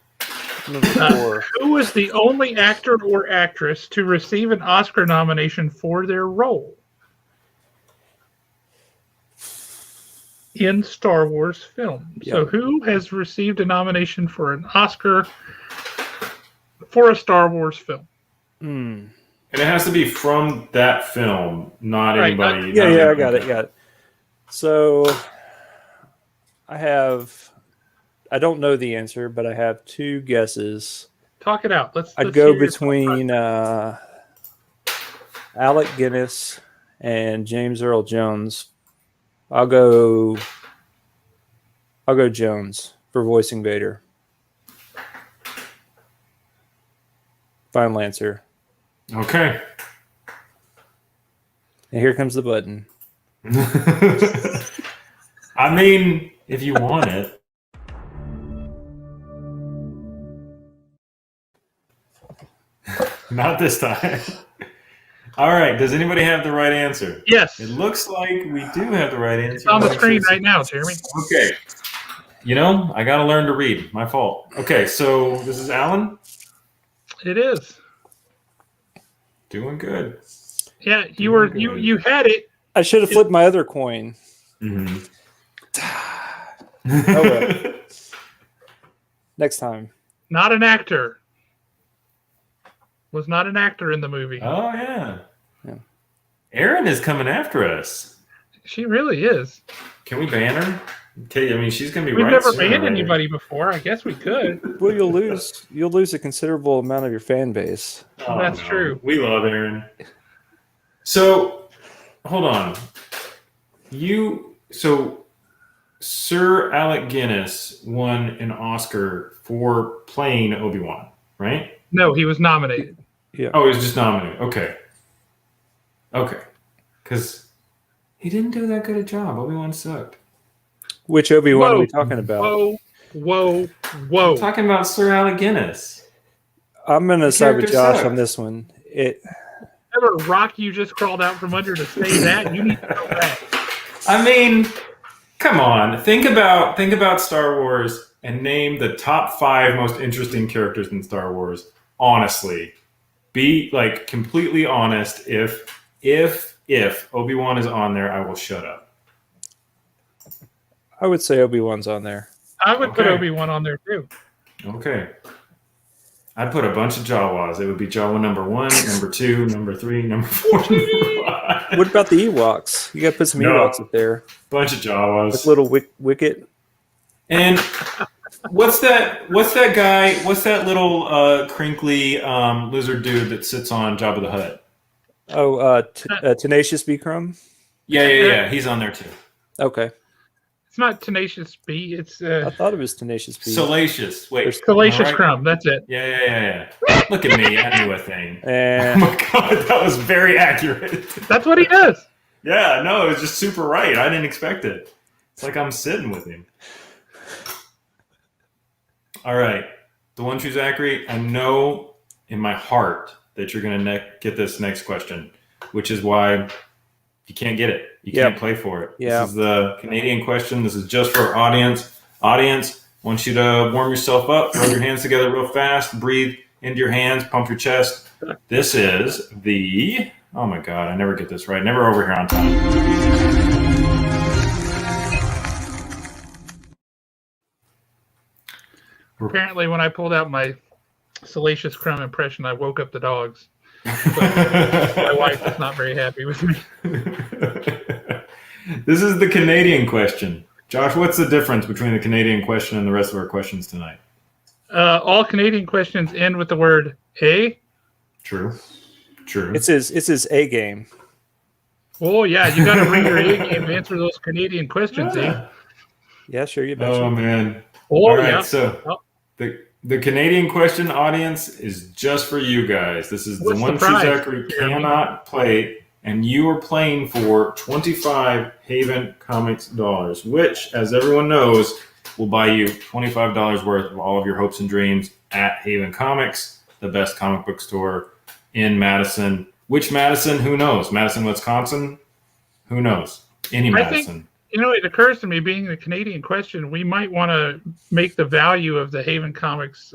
Number 4. Who was the only actor or actress to receive an Oscar nomination for their role in Star Wars film? Yep. So who has received a nomination for an Oscar for a Star Wars film? And it has to be from that film, not Right, anybody. Yeah, I got it. So I don't know the answer, but I have 2 guesses. Talk it out. Let's I'd go hear your between Alec Guinness and James Earl Jones. I'll go Jones for voicing Vader. Final answer. Okay. And here comes the button. I mean, if you want it. Not this time. All right. Does anybody have the right answer? Yes. It looks like we do have the right answer. It's on the screen right now, Jeremy. Okay. You know, I got to learn to read. My fault. Okay, so this is Alan. It is. Doing good. Yeah, you had it. I should have flipped my other coin. Mm-hmm. Oh well. Next time. Not an actor. Was not an actor in the movie. Oh, yeah. Erin is coming after us. She really is. Can we ban her? Okay, I mean, she's going to be We've right never sooner or banned later. anybody before. I guess we could. Well, you'll lose a considerable amount of your fan base. Oh, That's no. true. We love Erin. So, hold on. So Sir Alec Guinness won an Oscar for playing Obi-Wan, right? No, he was nominated. Yeah. Oh, he was just nominated. Okay. Because he didn't do that good a job. Obi-Wan sucked. Which Obi-Wan are we Whoa. talking about? Whoa. I'm talking about Sir Alec Guinness. I'm going to side with character Josh sucked. on this one. Whatever rock you just crawled out from under to say that, you need to go back. I mean, come on. Think about Star Wars and name the top 5 most interesting characters in Star Wars. Honestly, be like completely honest. If Obi-Wan is on there, I will shut up. I would say Obi-Wan's on there. I would put Okay. Obi-Wan on there too. Okay. I'd put a bunch of Jawas. It would be Jawa number 1, number 2, number 3, number 4, number 5. What about the Ewoks? You got to put some No. Ewoks up there. Bunch of Jawas. Like little Wicket. And what's that guy? What's that little crinkly lizard dude that sits on Jabba the Hutt? Oh, Tenacious B-Crumb? Yeah. He's on there too. Okay. It's not Tenacious B. It's I thought it was Tenacious B. Salacious. Wait. Salacious All right. Crumb. That's it. Yeah. Look at me. I knew a thing. Eh. Oh my god, that was very accurate. That's what he does. Yeah, no, it was just super right. I didn't expect it. It's like I'm sitting with him. All right. The one true Zachary, I know in my heart that you're going to get this next question, which is why you can't get it. You can't play for it. Yeah. This is the Canadian question. This is just for our audience. Audience, I want you to warm yourself up, rub your hands together real fast, breathe into your hands, pump your chest. This is the... Oh my God, I never get this right. Never over here on time. Apparently, when I pulled out my Salacious Crumb impression, I woke up the dogs. My wife is not very happy with me. This is the Canadian question. Josh, what's the difference between the Canadian question and the rest of our questions tonight? All Canadian questions end with the word "a." True. It's his A game. Oh yeah, you got to bring your A game to answer those Canadian questions, eh? Yeah, sure, you betcha. Oh man. Oh All right, yeah. so the Canadian question, audience, is just for you guys. This is What's the one the true prize, Zachary cannot play, and you are playing for 25 Haven Comics dollars, which, as everyone knows, will buy you $25 worth of all of your hopes and dreams at Haven Comics, the best comic book store in Madison. Which Madison? Who knows? Madison, Wisconsin? Who knows? Any Madison. It occurs to me, being the Canadian question, we might want to make the value of the Haven Comics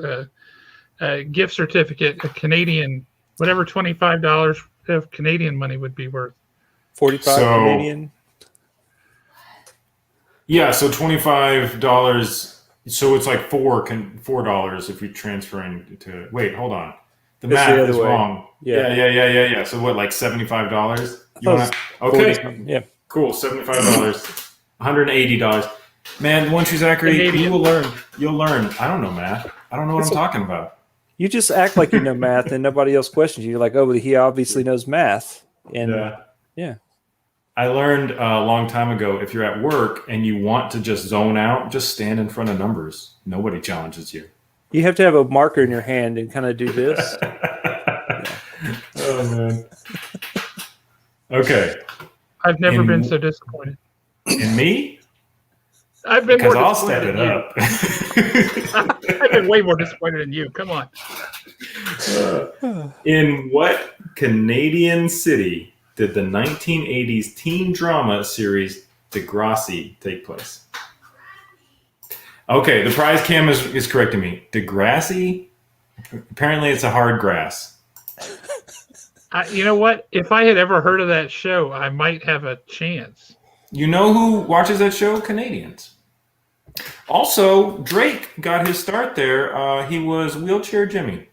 gift certificate a Canadian, whatever $25 of Canadian money would be worth. 45 Canadian. Yeah, so $25. So it's like $4 if you're transferring to. Wait, hold on. The It's math the other is way. wrong. Yeah. So what, like $75? Okay. Yeah. Cool. $75. $180. Man, once you Zachary, Canadian. you will learn. You'll learn. I don't know math. I don't know what I'm talking about. You just act like you know math and nobody else questions you. You're like, oh, but he obviously knows math. And yeah. I learned a long time ago, if you're at work and you want to just zone out, just stand in front of numbers. Nobody challenges you. You have to have a marker in your hand and kind of do this. Oh, man. Okay. I've never been so disappointed. And me? I've been Because more I'll step disappointed it than up. you. I've been way more disappointed than you. Come on. In what Canadian city did the 1980s teen drama series Degrassi take place? Okay, the prize cam is correcting me. Degrassi? Apparently it's a hard grass. You know what? If I had ever heard of that show, I might have a chance. You know who watches that show? Canadians. Also, Drake got his start there. He was Wheelchair Jimmy.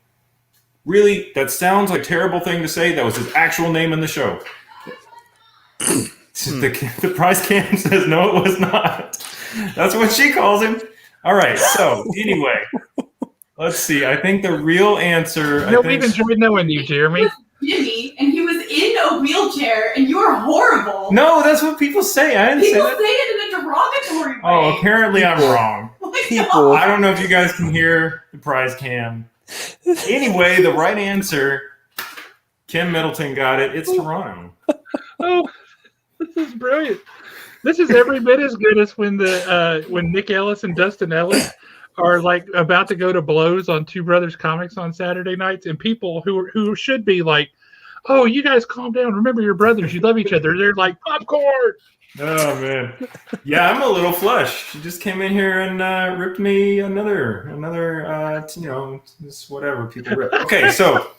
Really, that sounds like a terrible thing to say. That was his actual name in the show. The prize cam says no, it was not. That's what she calls him. All right, so anyway, let's see. I think the real answer... We've enjoyed knowing you, Jeremy. Jimmy, and he was in a wheelchair, and you are horrible. No, that's what people say. I didn't People say say that. it in a derogatory way. Oh, apparently I'm wrong. Oh my People. God. I don't know if you guys can hear the prize cam. Anyway, the right answer, Kim Middleton got it. It's Toronto. Oh, this is brilliant. This is every bit as good as when when Nick Ellis and Dustin Ellis are like about to go to blows on Two Brothers Comics on Saturday nights, and people who should be like, "Oh, you guys calm down. Remember your brothers. You love each other." They're like popcorn. Oh man, yeah, I'm a little flush. She just came in here and ripped me another, just whatever people rip. Okay, so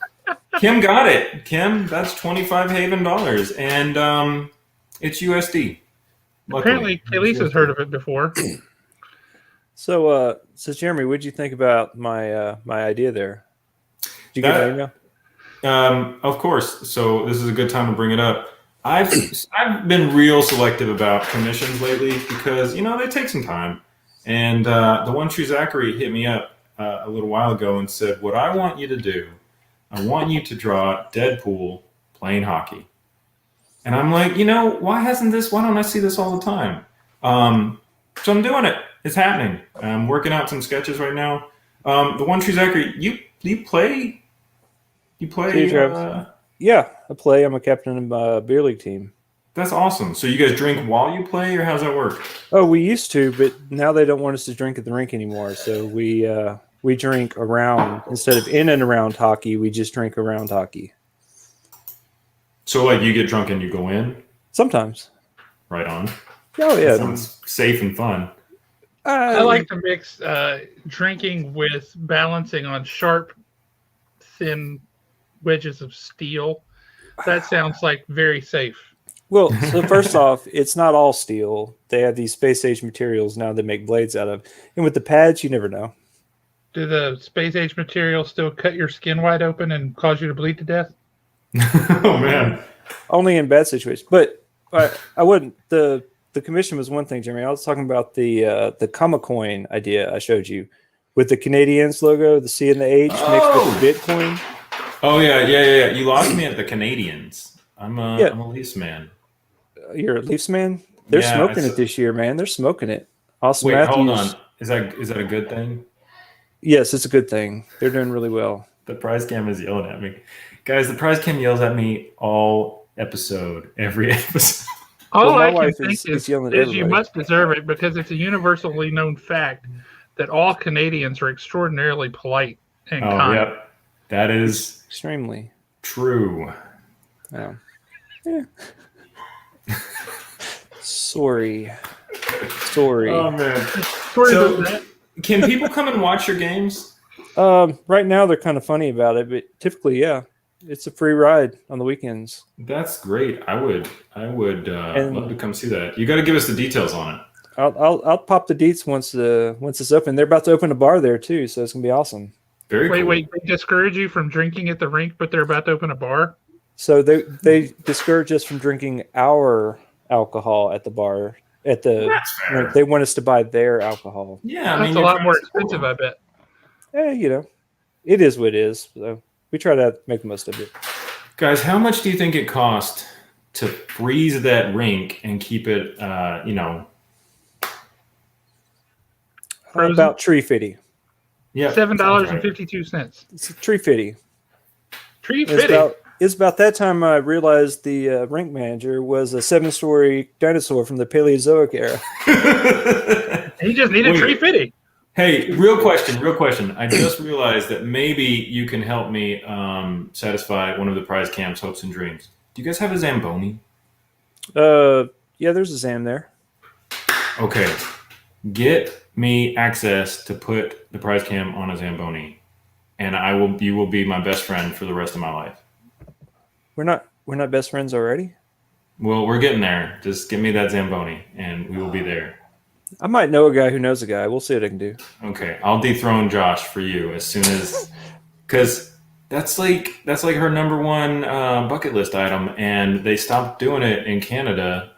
Kim got it. Kim, that's 25 Haven dollars, and it's USD. Apparently, Kaylisa's heard of it before. So Jeremy, what did you think about my my idea there? Did you get my email? Of course. So this is a good time to bring it up. I've been real selective about commissions lately because they take some time. And the One True Zachary hit me up a little while ago and said, "What I want you to do, I want you to draw Deadpool playing hockey." And I'm like, why don't I see this all the time? So I'm doing it. It's happening. I'm working out some sketches right now. The One True Zachary, you play? Yeah, I play. I'm a captain of a beer league team. That's awesome. So you guys drink while you play, or how's that work? Oh, we used to, but now they don't want us to drink at the rink anymore. So we drink around instead of in and around hockey. We just drink around hockey. So like you get drunk and you go in? Sometimes. Right on. Oh yeah, that sounds safe and fun. I like to mix drinking with balancing on sharp, thin wedges of steel. That sounds like very safe. Well, so first off, it's not all steel. They have these space age materials now they make blades out of. And with the pads, you never know. Do the space age materials still cut your skin wide open and cause you to bleed to death? Oh man. Only in bad situations. But I wouldn't. The commission was one thing, Jeremy. I was talking about the Comic Coin idea I showed you with the Canadians logo, the C and the H mixed with the Bitcoin. Oh yeah. You lost me at the Canadians. I'm a Leafs man. You're a Leafs man? They're smoking it this year, man. They're smoking it. Austin Matthews. Hold on. Is that a good thing? Yes, it's a good thing. They're doing really well. The prize cam is yelling at me. Guys, the prize cam yells at me every episode. All I can think is you must deserve it because it's a universally known fact that all Canadians are extraordinarily polite and kind. Yep. That is extremely true. Yeah. Sorry. Oh man. Sorry about that. Can people come and watch your games? Right now they're kind of funny about it, but typically, yeah, it's a free ride on the weekends. That's great. I would love to come see that. You got to give us the details on it. I'll pop the deets once it's open. They're about to open a bar there too, so it's gonna be awesome. Very cool. Wait, they discourage you from drinking at the rink, but they're about to open a bar? So they discourage us from drinking our alcohol at the bar. They want us to buy their alcohol. Yeah, that's a lot more expensive, I bet. It is what it is. So we try to make the most of it. Guys, how much do you think it cost to freeze that rink and keep it, about $3.50. Yeah, $7.52. It's $3.50. $3.50. It's about that time I realized the rink manager was a 7-story dinosaur from the Paleozoic era. He just needed $3.50. Hey, real question. I just realized that maybe you can help me satisfy one of the prize camp's hopes and dreams. Do you guys have a Zamboni? Yeah, there's a Zam there. Okay. Get me access to put the prize cam on a Zamboni, and you will be my best friend for the rest of my life. We're not best friends already? Well, we're getting there. Just give me that Zamboni, and we will be there. I might know a guy who knows a guy. We'll see what I can do. Okay, I'll dethrone Josh for you as soon as, because that's like her number one bucket list item, and they stopped doing it in Canada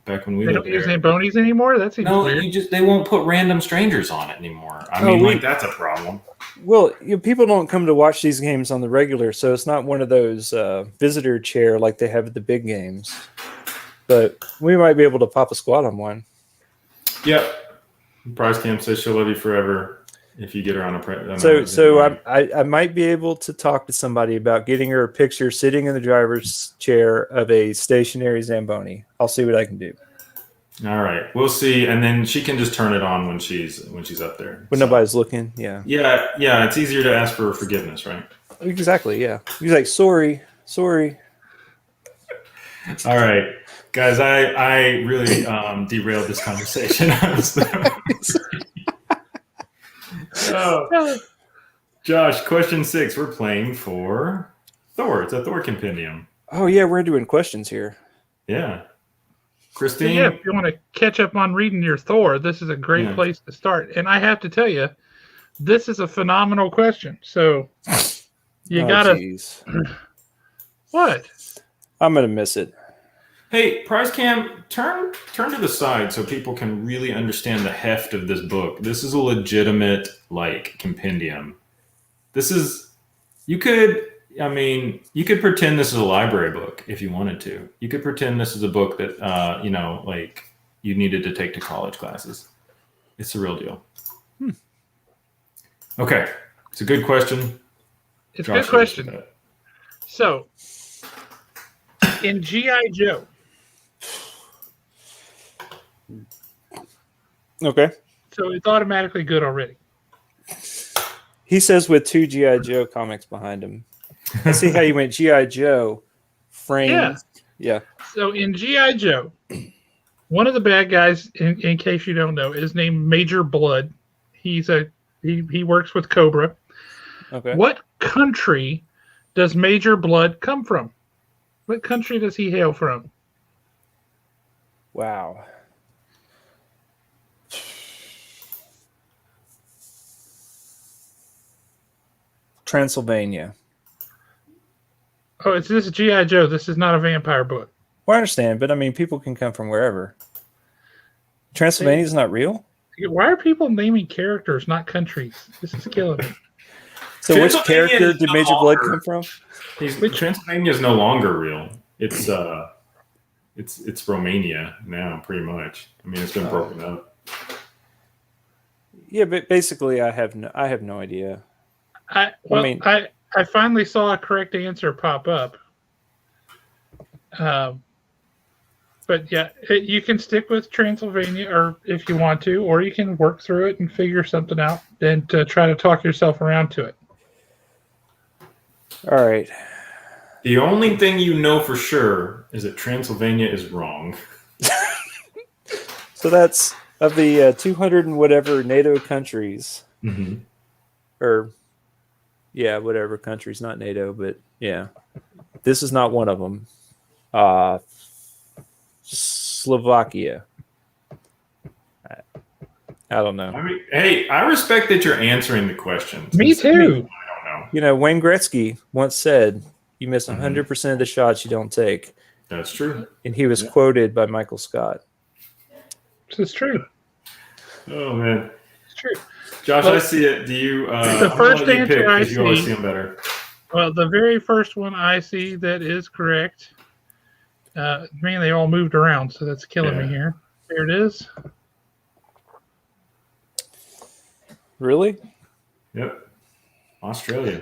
back when we lived there. They don't use Zambonis anymore? That seems weird. They won't put random strangers on it anymore. I mean, that's a problem. Well, people don't come to watch these games on the regular, so it's not one of those visitor chair like they have at the big games. But we might be able to pop a squat on one. Yep. Prize Camp says she'll love you forever if you get her on a So I might be able to talk to somebody about getting her a picture sitting in the driver's chair of a stationary Zamboni. I'll see what I can do. All right, we'll see, and then she can just turn it on when she's up there. When nobody's looking. Yeah. Yeah. It's easier to ask for forgiveness, right? Exactly. Yeah. He's like, sorry. All right, guys. I really derailed this conversation. Josh, question 6. We're playing for Thor. It's a Thor compendium. Oh yeah, we're doing questions here. Yeah. So Christine? yeah, if you want to catch up on reading your Thor, this is a great place to start. And I have to tell you, this is a phenomenal question. So you gotta. Geez. What? I'm gonna miss it. Hey, Prize Cam, turn to the side so people can really understand the heft of this book. This is a legitimate compendium. You could pretend this is a library book if you wanted to. You could pretend this is a book that you needed to take to college classes. It's the real deal. Okay, it's a good question. It's a good question. So, in G.I. Joe. Okay. So it's automatically good already. He says with 2 G.I. Joe comics behind him. I see how you went G.I. Joe frames. Yeah. So in G.I. Joe, one of the bad guys, in case you don't know, is named Major Blood. He works with Cobra. Okay. What country does Major Blood come from? What country does he hail from? Wow. Transylvania. Oh, this is G.I. Joe. This is not a vampire book. Well, I understand, but I mean, people can come from wherever. Transylvania is not real? Why are people naming characters, not countries? This is killing me. So which character did Major Blood come from? Transylvania is no longer real. It's Romania now, pretty much. I mean, it's been broken up. Yeah, but basically, I have no idea. I finally saw a correct answer pop up. But yeah, you can stick with Transylvania, or if you want to, or you can work through it and figure something out and try to talk yourself around to it. All right. The only thing you know for sure is that Transylvania is wrong. So that's of the 200 and whatever NATO countries, or whatever countries, not NATO, but yeah, this is not one of them. Slovakia. I don't know. I mean, hey, I respect that you're answering the question. Me too. I don't know. You know, Wayne Gretzky once said, "You miss 100% of the shots you don't take." That's true. And he was quoted by Michael Scott. This is true. Oh man, it's true. Josh, I see it. Do you? The first answer I see. You always see them better. Well, the very first one I see that is correct. Man, they all moved around, so that's killing me here. There it is. Really? Yep. Australia.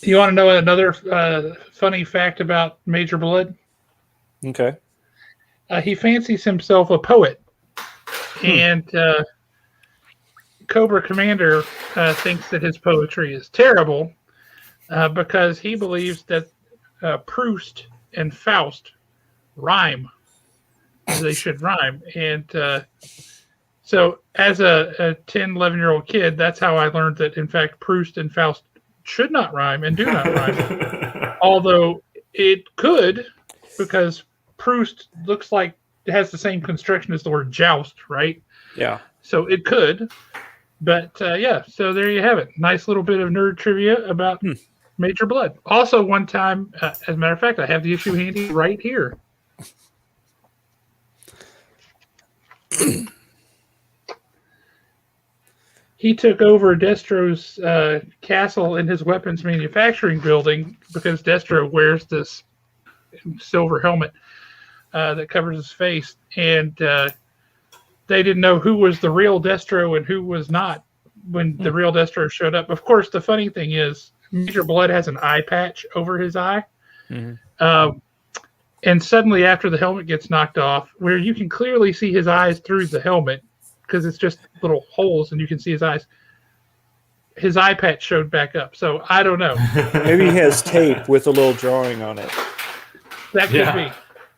You want to know another funny fact about Major Blood? Okay. He fancies himself a poet, and Cobra Commander thinks that his poetry is terrible because he believes that Proust and Faust rhyme. They should rhyme. And so as a 10, 11-year-old kid, that's how I learned that, in fact, Proust and Faust should not rhyme and do not rhyme. Although it could, because Proust looks like it has the same construction as the word joust, right? Yeah. So it could. But so there you have it. Nice little bit of nerd trivia about Major Blood. Also, one time, as a matter of fact, I have the issue handy right here. He took over Destro's castle in his weapons manufacturing building because Destro wears this silver helmet that covers his face. And they didn't know who was the real Destro and who was not when the real Destro showed up. Of course, the funny thing is, Major Blood has an eye patch over his eye. And suddenly, after the helmet gets knocked off, where you can clearly see his eyes through the helmet because it's just little holes and you can see his eyes, his eye patch showed back up. So I don't know. Maybe he has tape with a little drawing on it. That could be.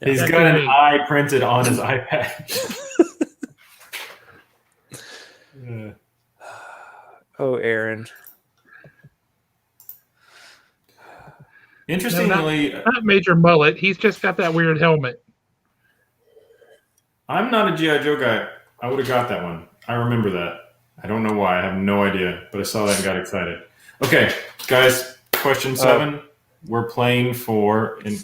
He's That got could an be. eye printed on his iPad. Yeah. Oh, Aaron. Interestingly, Not Major Mullet. He's just got that weird helmet. I'm not a G.I. Joe guy. I would have got that one. I remember that. I don't know why. I have no idea, but I saw that and got excited. Okay, guys, question 7. We're playing for an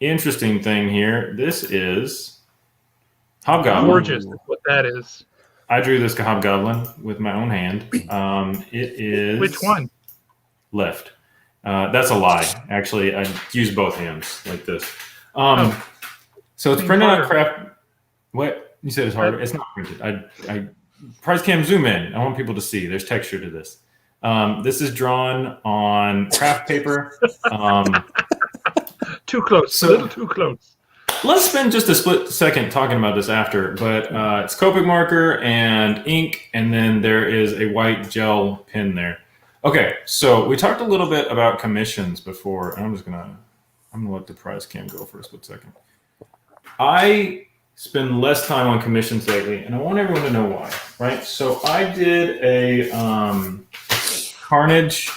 interesting thing here. This is Hobgoblin. Gorgeous is what that is. I drew this Hobgoblin with my own hand. It is... Which one? Left. That's a lie. Actually, I use both hands like this. So it's printed on craft. What you said is harder. It's not printed. I price cam zoom in. I want people to see. There's texture to this. This is drawn on craft paper. Too close. A little too close. Let's spend just a split second talking about this after. But it's Copic marker and ink, and then there is a white gel pen there. Okay, so we talked a little bit about commissions before. I'm gonna let the prize cam go for a split second. I spend less time on commissions lately, and I want everyone to know why. Right? So I did a Carnage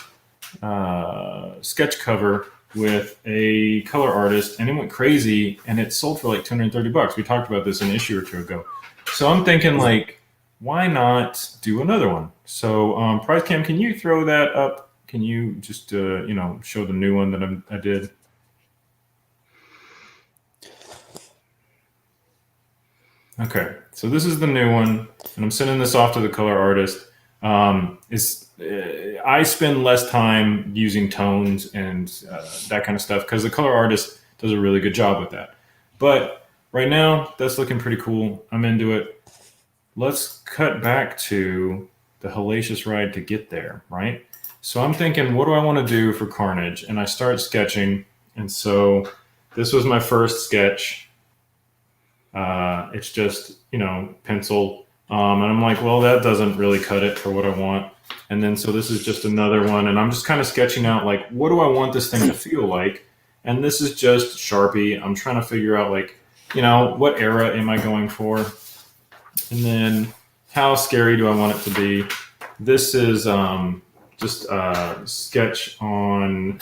sketch cover with a color artist, and it went crazy, and it sold for like $230. We talked about this an issue or two ago. So I'm thinking like, why not do another one? So, Prize Cam, can you throw that up? Can you just, show the new one that I did? Okay, so this is the new one, and I'm sending this off to the color artist. I spend less time using tones and that kind of stuff because the color artist does a really good job with that. But right now, that's looking pretty cool. I'm into it. Let's cut back to the hellacious ride to get there, right? So I'm thinking, what do I want to do for Carnage? And I start sketching. And so this was my first sketch. It's just, pencil. And I'm like, well, that doesn't really cut it for what I want. And then so this is just another one. And I'm just kind of sketching out, like, what do I want this thing to feel like? And this is just Sharpie. I'm trying to figure out, like, what era am I going for? And then how scary do I want it to be? This is just a sketch on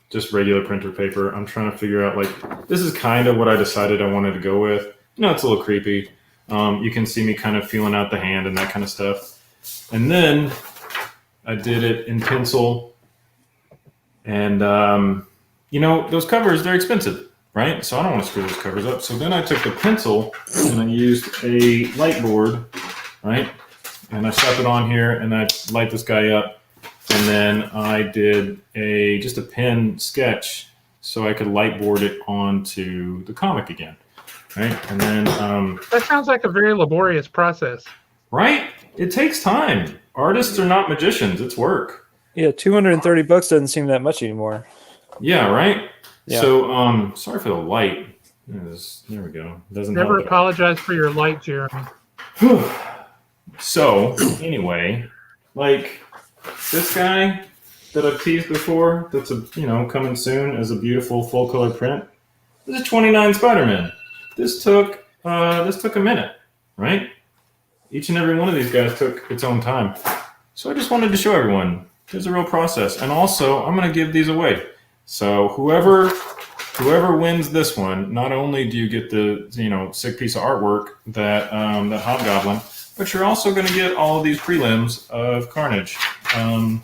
just regular printer paper. I'm trying to figure out, like, this is kind of what I decided I wanted to go with. It's a little creepy. You can see me kind of feeling out the hand and that kind of stuff. And then I did it in pencil. And, those covers, they're expensive. Right? So I don't want to screw those covers up. So then I took the pencil and I used a light board, right? And I stuck it on here and I light this guy up. And then I did just a pen sketch so I could light board it onto the comic again, right? And then... that sounds like a very laborious process. Right? It takes time. Artists are not magicians. It's work. Yeah, $230 doesn't seem that much anymore. Yeah, right? Yeah. So, sorry for the light. There we go. Doesn't Never help. apologize for your light, Jeremy. So, anyway, like this guy that I've teased before, that's coming soon as a beautiful full color print. This is 29 Spider-Man. This took a minute, right? Each and every one of these guys took its own time. So I just wanted to show everyone there's a real process, and also I'm going to give these away. So whoever wins this one, not only do you get the sick piece of artwork that Hobgoblin, but you're also going to get all of these prelims of Carnage, and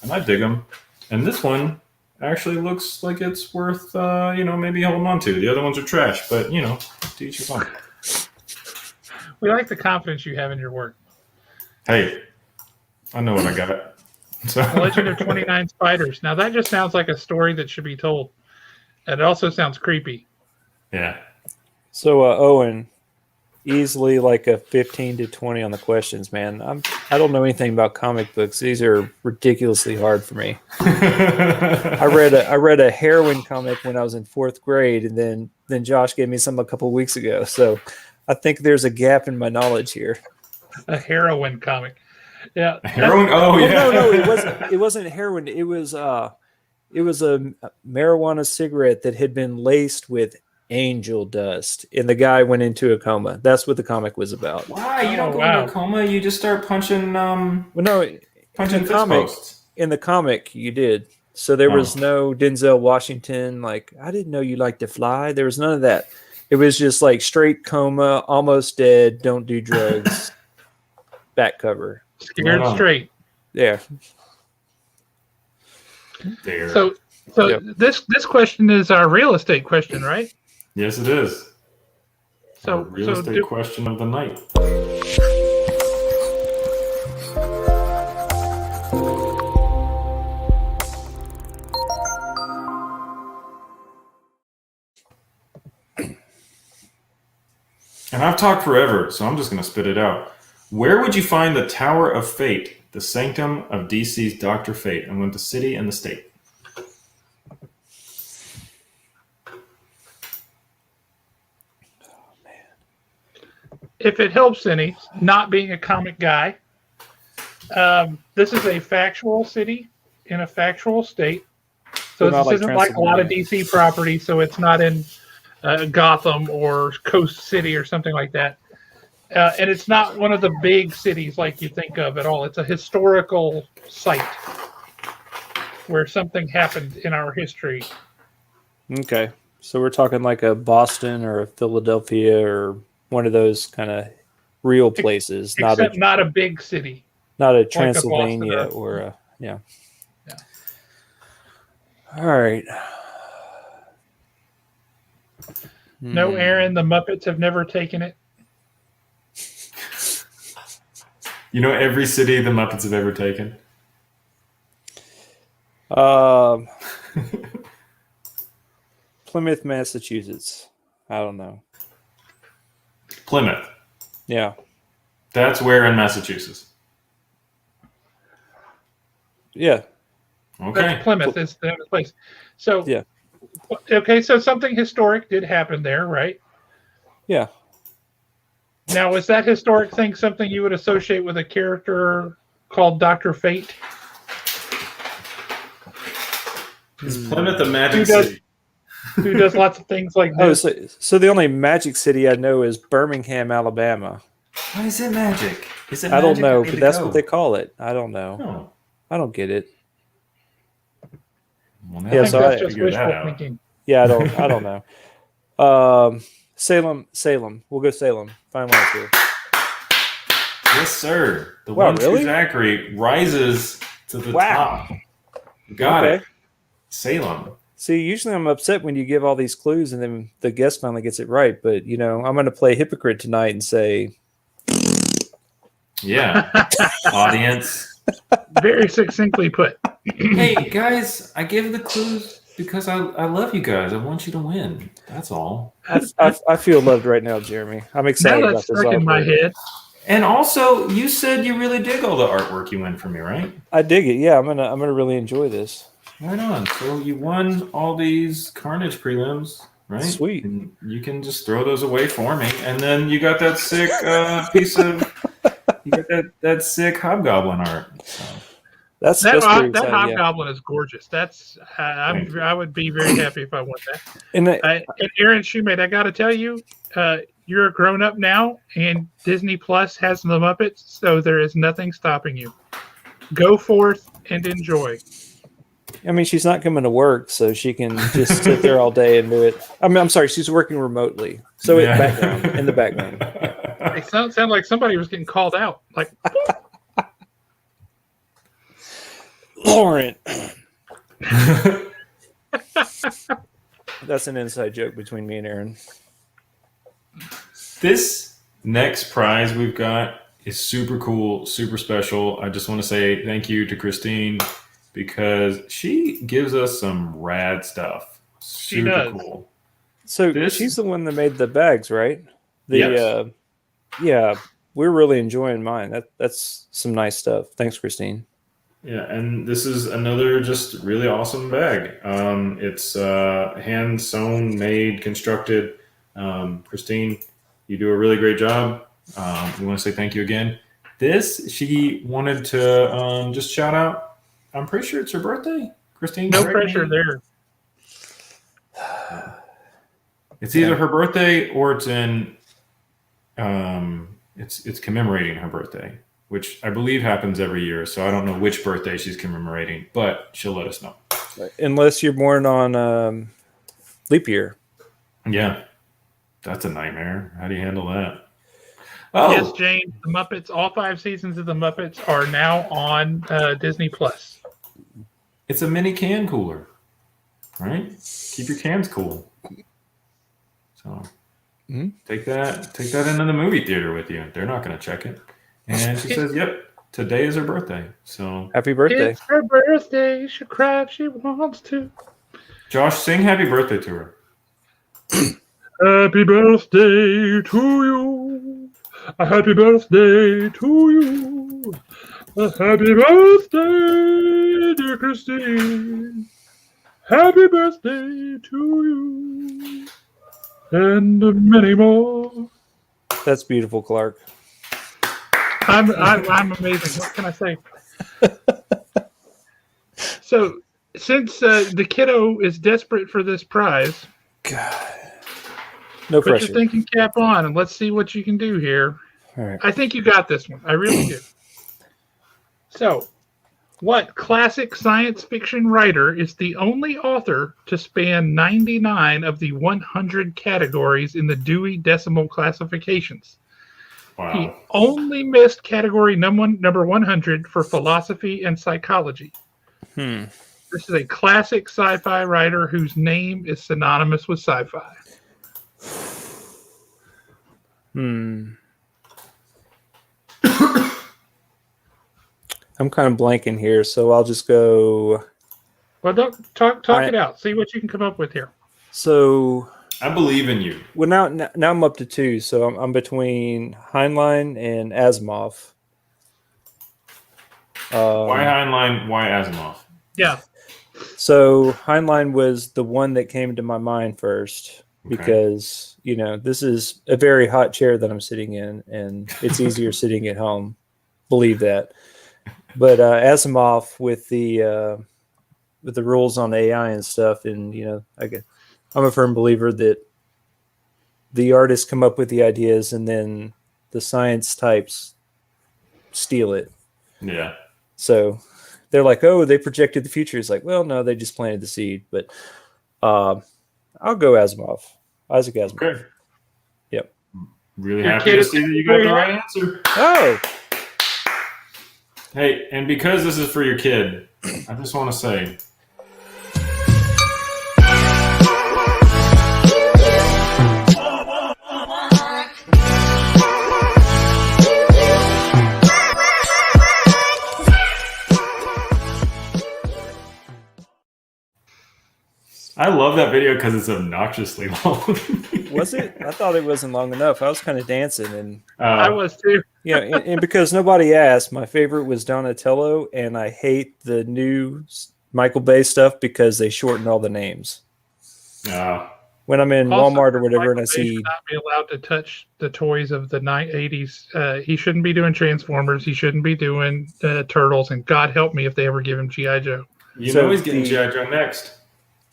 I dig them. And this one actually looks like it's worth maybe holding on to. The other ones are trash, but to each your own. We like the confidence you have in your work. Hey, I know what I got. So. The Legend of 29 Spiders. Now that just sounds like a story that should be told. And it also sounds creepy. Yeah. So, Owen, easily like a 15 to 20 on the questions, man. I don't know anything about comic books. These are ridiculously hard for me. I read a heroine comic when I was in 4th grade, and then Josh gave me some a couple weeks ago. So I think there's a gap in my knowledge here. A heroin comic. Yeah. Heroin? Oh, Well, yeah. no, it wasn't heroin. It was a marijuana cigarette that had been laced with angel dust, and the guy went into a coma. That's what the comic was about. Why? You don't Oh, go wow. into a coma. You just start punching Well, no, punching fist comic- posts. in the comic you did. So there was no Denzel Washington, like, I didn't know you liked to fly. There was none of that. It was just like straight coma, almost dead, don't do drugs, back cover. Scared Right on. straight. Yeah. There. So Yep. this question is our real estate question, right? Yes, it is. So Our real estate question of the night. And I've talked forever, so I'm just going to spit it out. Where would you find the Tower of Fate, the sanctum of DC's Dr. Fate, and with the city and the state? if it helps any, not being a comic guy, this is a factual city in a factual state. So Well, not this like isn't like a lot of Transylvania. DC property, so it's not in Gotham or Coast City or something like that. And it's not one of the big cities like you think of at all. It's a historical site where something happened in our history. Okay. So we're talking like a Boston or a Philadelphia or one of those kind of real places, Except not a big city. not a a Boston Transylvania or a yeah. All right. No, Hmm. Aaron, the Muppets have never taken it. You know every city the Muppets have ever taken? Plymouth, Massachusetts. I don't know. Plymouth. Yeah. That's where in Massachusetts. Yeah. Okay. That's Plymouth is the place. So Yeah. Okay, so something historic did happen there, right? Yeah. Now, is that historic thing something you would associate with a character called Dr. Fate? Is Plymouth a magic Who does- city? Who does lots of things like Oh, this? so the only magic city I know is Birmingham, Alabama. Why is it magic? Is it I don't magic? know, need but to that's go? what they call it. I don't know. Oh. I don't get it. Well, now Yeah, I I think so that's I- just figured that wishful out. thinking. Yeah, I don't know. Salem. We'll go Salem. Final answer. Yes, sir. The Wow, one true really? Zachary rises to the Wow. top. Got Okay. it. Salem. See, usually I'm upset when you give all these clues and then the guest finally gets it right. But, I'm going to play hypocrite tonight and say, Yeah. Audience. Very succinctly put. Hey, guys, I give the clues because I love you guys. I want you to win. That's all. I feel loved right now, Jeremy. I'm excited Now about that's this. stuck in my offer. head. And also, you said you really dig all the artwork you win from me, right? I dig it. Yeah, I'm gonna really enjoy this. Right on. So you won all these Carnage prelims, right? Sweet. And you can just throw those away for me. And then you got that sick piece of, you got that sick Hobgoblin art. So. That's That pretty that exciting, yeah. hobgoblin is gorgeous. That's I would be very happy if I won that. And And Aaron Shoemate, I got to tell you, you're a grown up now, and Disney Plus has the Muppets, so there is nothing stopping you. Go forth and enjoy. I mean, she's not coming to work, so she can just sit there all day and do it. I mean, I'm sorry, she's working remotely, so in the background. It sound like somebody was getting called out. Like, Lauren. That's an inside joke between me and Aaron. This next prize we've got is super cool, super special. I just want to say thank you to Christine because she gives us some rad stuff. Super does. cool. So This- she's the one that made the bags, right? Yes. yeah, we're really enjoying mine. That's some nice stuff. Thanks, Christine. Yeah, and this is another just really awesome bag. It's hand sewn, made, constructed. Christine, you do a really great job. We want to say thank you again. This, she wanted to just shout out. I'm pretty sure it's her birthday. Christine, No correct pressure me? there. It's either her birthday or it's in. It's commemorating her birthday, which I believe happens every year. So I don't know which birthday she's commemorating, but she'll let us know. Unless you're born on leap year. Yeah, that's a nightmare. How do you handle that? Oh, Yes, James, the Muppets, all 5 seasons of the Muppets are now on Disney Plus. it's a mini can cooler, right? Keep your cans cool. So take that into the movie theater with you. They're not going to check it. And she says, "Yep, today is her birthday." So Happy birthday. It's her birthday. She cry if she wants to. Josh, sing "Happy Birthday" to her. Happy birthday to you. A happy birthday to you. A happy birthday, dear Christine. Happy birthday to you. And many more. That's beautiful, Clark. I'm amazing. What can I say? So, since the kiddo is desperate for this prize, God. No put your pressure. thinking cap on and let's see what you can do here. All right. I think you got this one. I really do. So, what classic science fiction writer is the only author to span 99 of the 100 categories in the Dewey decimal classifications? He Wow. only missed category number 100 for philosophy and psychology. This is a classic sci-fi writer whose name is synonymous with sci-fi. I'm kind of blanking here, so I'll just go. Well, don't talk it out. See what you can come up with here. So, I believe in you. well, now I'm up to 2, so I'm between Heinlein and Asimov. Why Heinlein? Why Asimov? Yeah. So Heinlein was the one that came to my mind first Okay. because, this is a very hot chair that I'm sitting in, and it's easier sitting at home. Believe that. But Asimov with the rules on AI and stuff, and I'm a firm believer that the artists come up with the ideas, and then the science types steal it. Yeah. So they're like, "Oh, they projected the future." It's like, well, no, they just planted the seed. But I'll go Asimov, Isaac Asimov. Okay. Yep. Really Your happy kid to is see that you got the right answer. Oh, Hey, and because this is for your kid, I just want to say, I love that video because it's obnoxiously long. was it? I thought it wasn't long enough. I was kind of dancing, and I was too. and because nobody asked, my favorite was Donatello, and I hate the new Michael Bay stuff because they shorten all the names. When I'm in Also, Walmart or whatever, and I Michael Bay see should not be allowed to touch the toys of the 80s. He shouldn't be doing Transformers. He shouldn't be doing Turtles. And God help me if they ever give him G.I. Joe. You So know he's getting the- G.I. Joe next.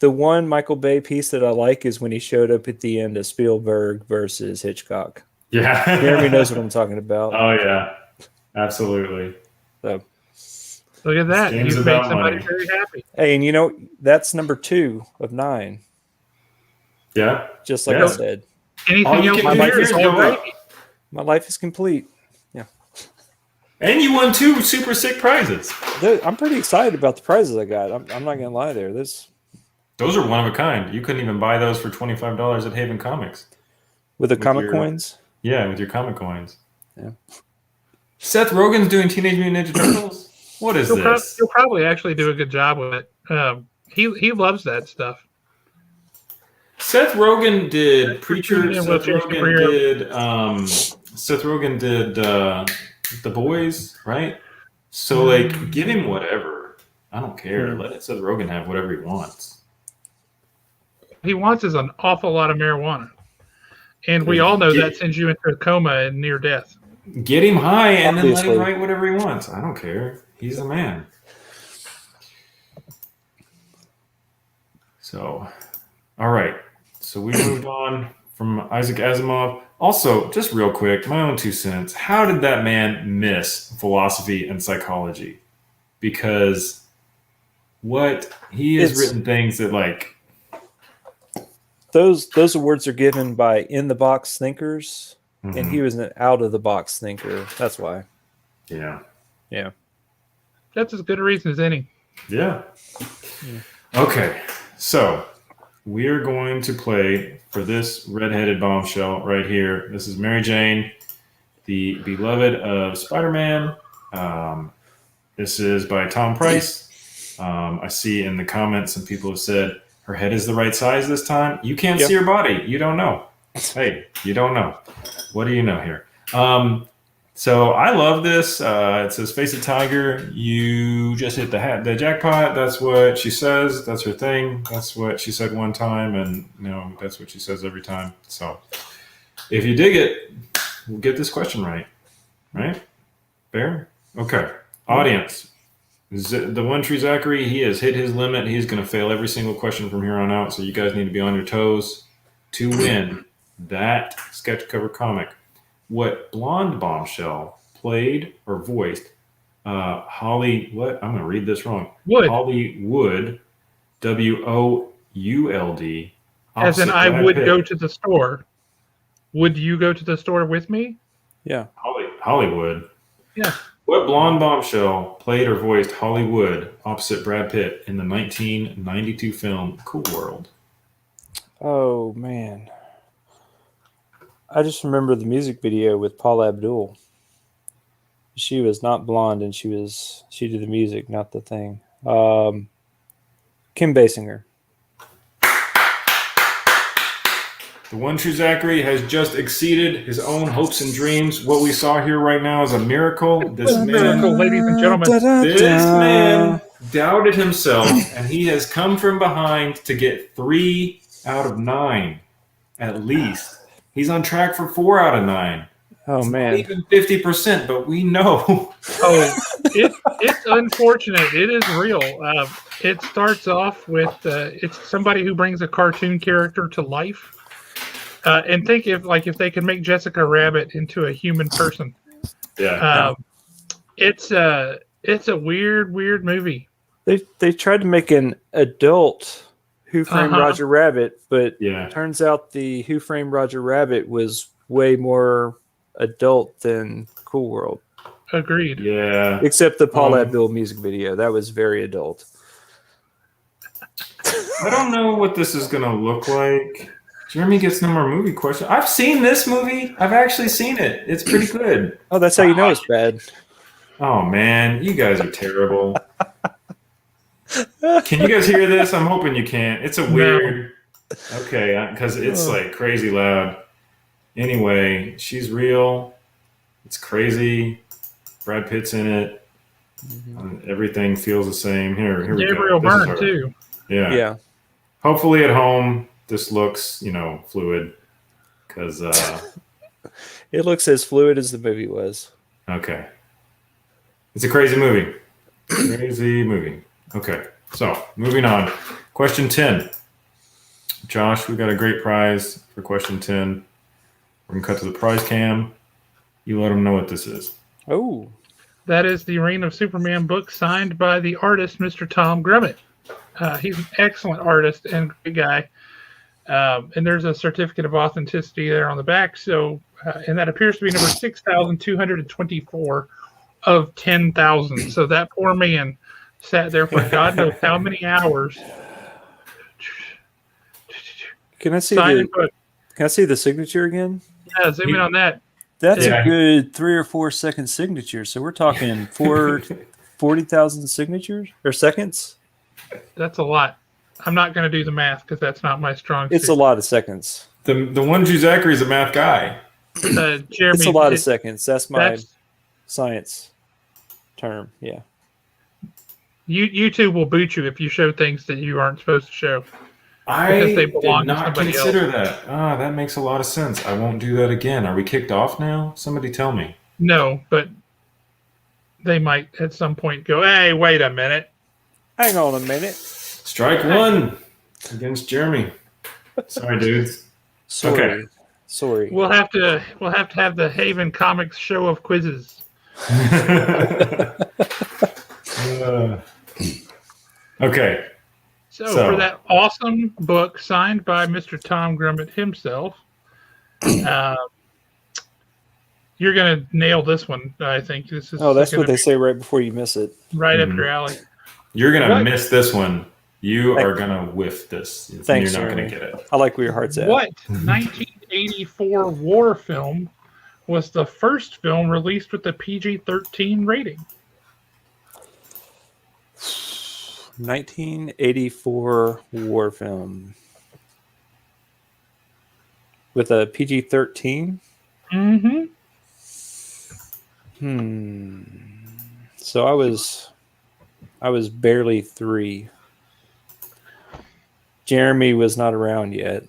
the one Michael Bay piece that I like is when he showed up at the end of Spielberg versus Hitchcock. Yeah. Jeremy knows what I'm talking about. Oh, yeah. Absolutely. So, Look at that. This game's You've made about somebody money. very happy. hey, and that's number 2 of 9, Yeah. just like Yeah. I said. Anything All you else can in do here here is is all go up. gravy. My life is complete. And you won 2 super sick prizes. I'm pretty excited about the prizes I got. I'm not gonna lie there. Those are one of a kind. You couldn't even buy those for $25 at Haven Comics. with the With comic your- coins. Yeah, with your comic coins. Yeah. Seth Rogen's doing Teenage Mutant Ninja Turtles. What is this? He'll probably actually do a good job with it. He loves that stuff. Seth Rogen did Preacher. Yeah, Seth well, James Rogen Career. did Seth Rogen did The Boys, right? So like, give him whatever. I don't care. Let Seth Rogen have whatever he wants. He wants is an awful lot of marijuana, and we all know that sends you into a coma and near death. Get him high and then let Obviously. him write whatever he wants. I don't care. He's the man. So, all right. So we moved on from Isaac Asimov. Also, just real quick, my own 2 cents. How did that man miss philosophy and psychology? Because what he has written things that like those awards are given by in the box thinkers, and he was an out of the box thinker. That's why. Yeah. That's as good a reason as any. Yeah. Okay. So we're going to play for this redheaded bombshell right here. This is Mary Jane, the beloved of Spider-Man. This is by Tom Price. I see in the comments some people have said her head is the right size this time. You can't see her body. You don't know. Hey, you don't know. What do you know here? So I love this. It says, "Face a tiger. You just hit the jackpot." That's what she says. That's her thing. That's what she said one time, and that's what she says every time. So if you dig it, we'll get this question right. Right? Fair? Okay. Audience. The One True Zachary, he has hit his limit. He's going to fail every single question from here on out. So you guys need to be on your toes to win that sketch cover comic. What blonde bombshell played or voiced Holly? What? I'm going to read this wrong. Would. Hollywood, WOULD. As in, I would go to the store. Would you go to the store with me? Yeah. Hollywood. Yeah. What blonde bombshell played or voiced Hollywood opposite Brad Pitt in the 1992 film Cool World? Oh man, I just remember the music video with Paula Abdul. She was not blonde, and she did the music, not the thing. Kim Basinger. The One True Zachary has just exceeded his own hopes and dreams. What we saw here right now is a miracle. This Miracle, ladies and gentlemen. This man doubted himself, and he has come from behind to get 3 out of 9, at least. He's on track for 4 out of 9. Oh it's man, not even 50%, but we know. It's unfortunate. It is real. It starts off with it's somebody who brings a cartoon character to life. And think if they could make Jessica Rabbit into a human person. Yeah. It's a weird movie. They tried to make an adult Who Framed Roger Rabbit, but turns out the Who Framed Roger Rabbit was way more adult than Cool World. Agreed. Yeah. Except the Paula Abdul music video. That was very adult. I don't know what this is going to look like. Jeremy gets no more movie question. I've seen this movie. I've actually seen it. It's pretty good. Oh, that's how you know it's bad. Oh, man. You guys are terrible. Can you guys hear this? I'm hoping you can. It's a weird... Okay, because it's like crazy loud. Anyway, she's real. It's crazy. Brad Pitt's in it. Everything feels the same. Here we go. Gabriel Byrne, too. Yeah. Hopefully at home... This looks, fluid, because it looks as fluid as the movie was. Okay, it's a crazy movie. Crazy movie. Okay, so moving on. Question 10. Josh, we got a great prize for question 10. We're gonna cut to the prize cam. You let them know what this is. Oh, that is the Reign of Superman book signed by the artist, Mr. Tom Grummett. He's an excellent artist and great guy. And there's a certificate of authenticity there on the back. So, and that appears to be number 6,224 of 10,000. So that poor man sat there for God knows how many hours. Can I see the signature again? Yeah, zoom in on that. That's a good 3 or 4 second signature. So we're talking 40,000 signatures or seconds. That's a lot. I'm not going to do the math because that's not my strong suit. It's a lot of seconds. The One True Zachary is a math guy. Jeremy, It's a lot of seconds. That's my that's science term. Yeah. YouTube will boot you if you show things that you aren't supposed to show. I they belong did to not somebody consider that. Ah, that makes a lot of sense. I won't do that again. Are we kicked off now? Somebody tell me. No, but they might at some point go, hey, wait a minute. Hang on a minute. Strike one against Jeremy. Sorry, dudes. Sorry. We'll have to have the Haven Comics show of quizzes. Okay. So for that awesome book signed by Mr. Tom Grummett himself, you're gonna nail this one. I think this is. Oh, that's what they say right before you miss it. Right up your alley. You're gonna miss this one. You are gonna whiff this. Thanks, you're not Jeremy. gonna get it. I like where your heart's at. What 1984 war film was the first film released with a PG-13 rating? 1984 war film with a PG-13. Mm-hmm. So I was barely 3. Jeremy was not around yet.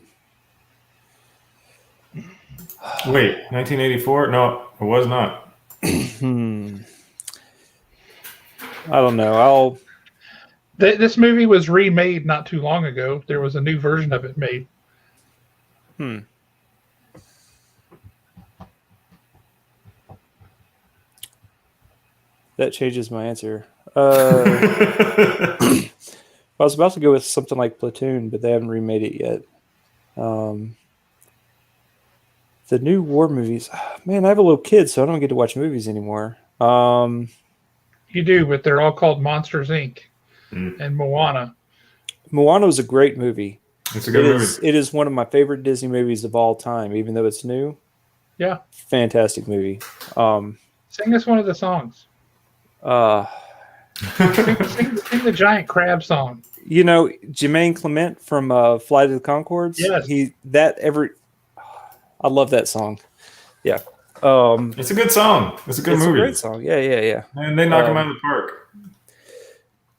Wait, 1984? No, it was not. I don't know. This movie was remade not too long ago. There was a new version of it made. That changes my answer. I was about to go with something like Platoon, but they haven't remade it yet. The new war movies. Man, I have a little kid, so I don't get to watch movies anymore. You do, but they're all called Monsters, Inc. and Moana. Moana was a great movie. It's a good movie. It is one of my favorite Disney movies of all time, even though it's new. Yeah. Fantastic movie. Sing us one of the songs. Sing the giant crab song. You know, Jermaine Clement from Flight of the Conchords? Yes. I love that song. Yeah. It's a good song. It's a good movie. It's a great song. Yeah. And they knock him out of the park.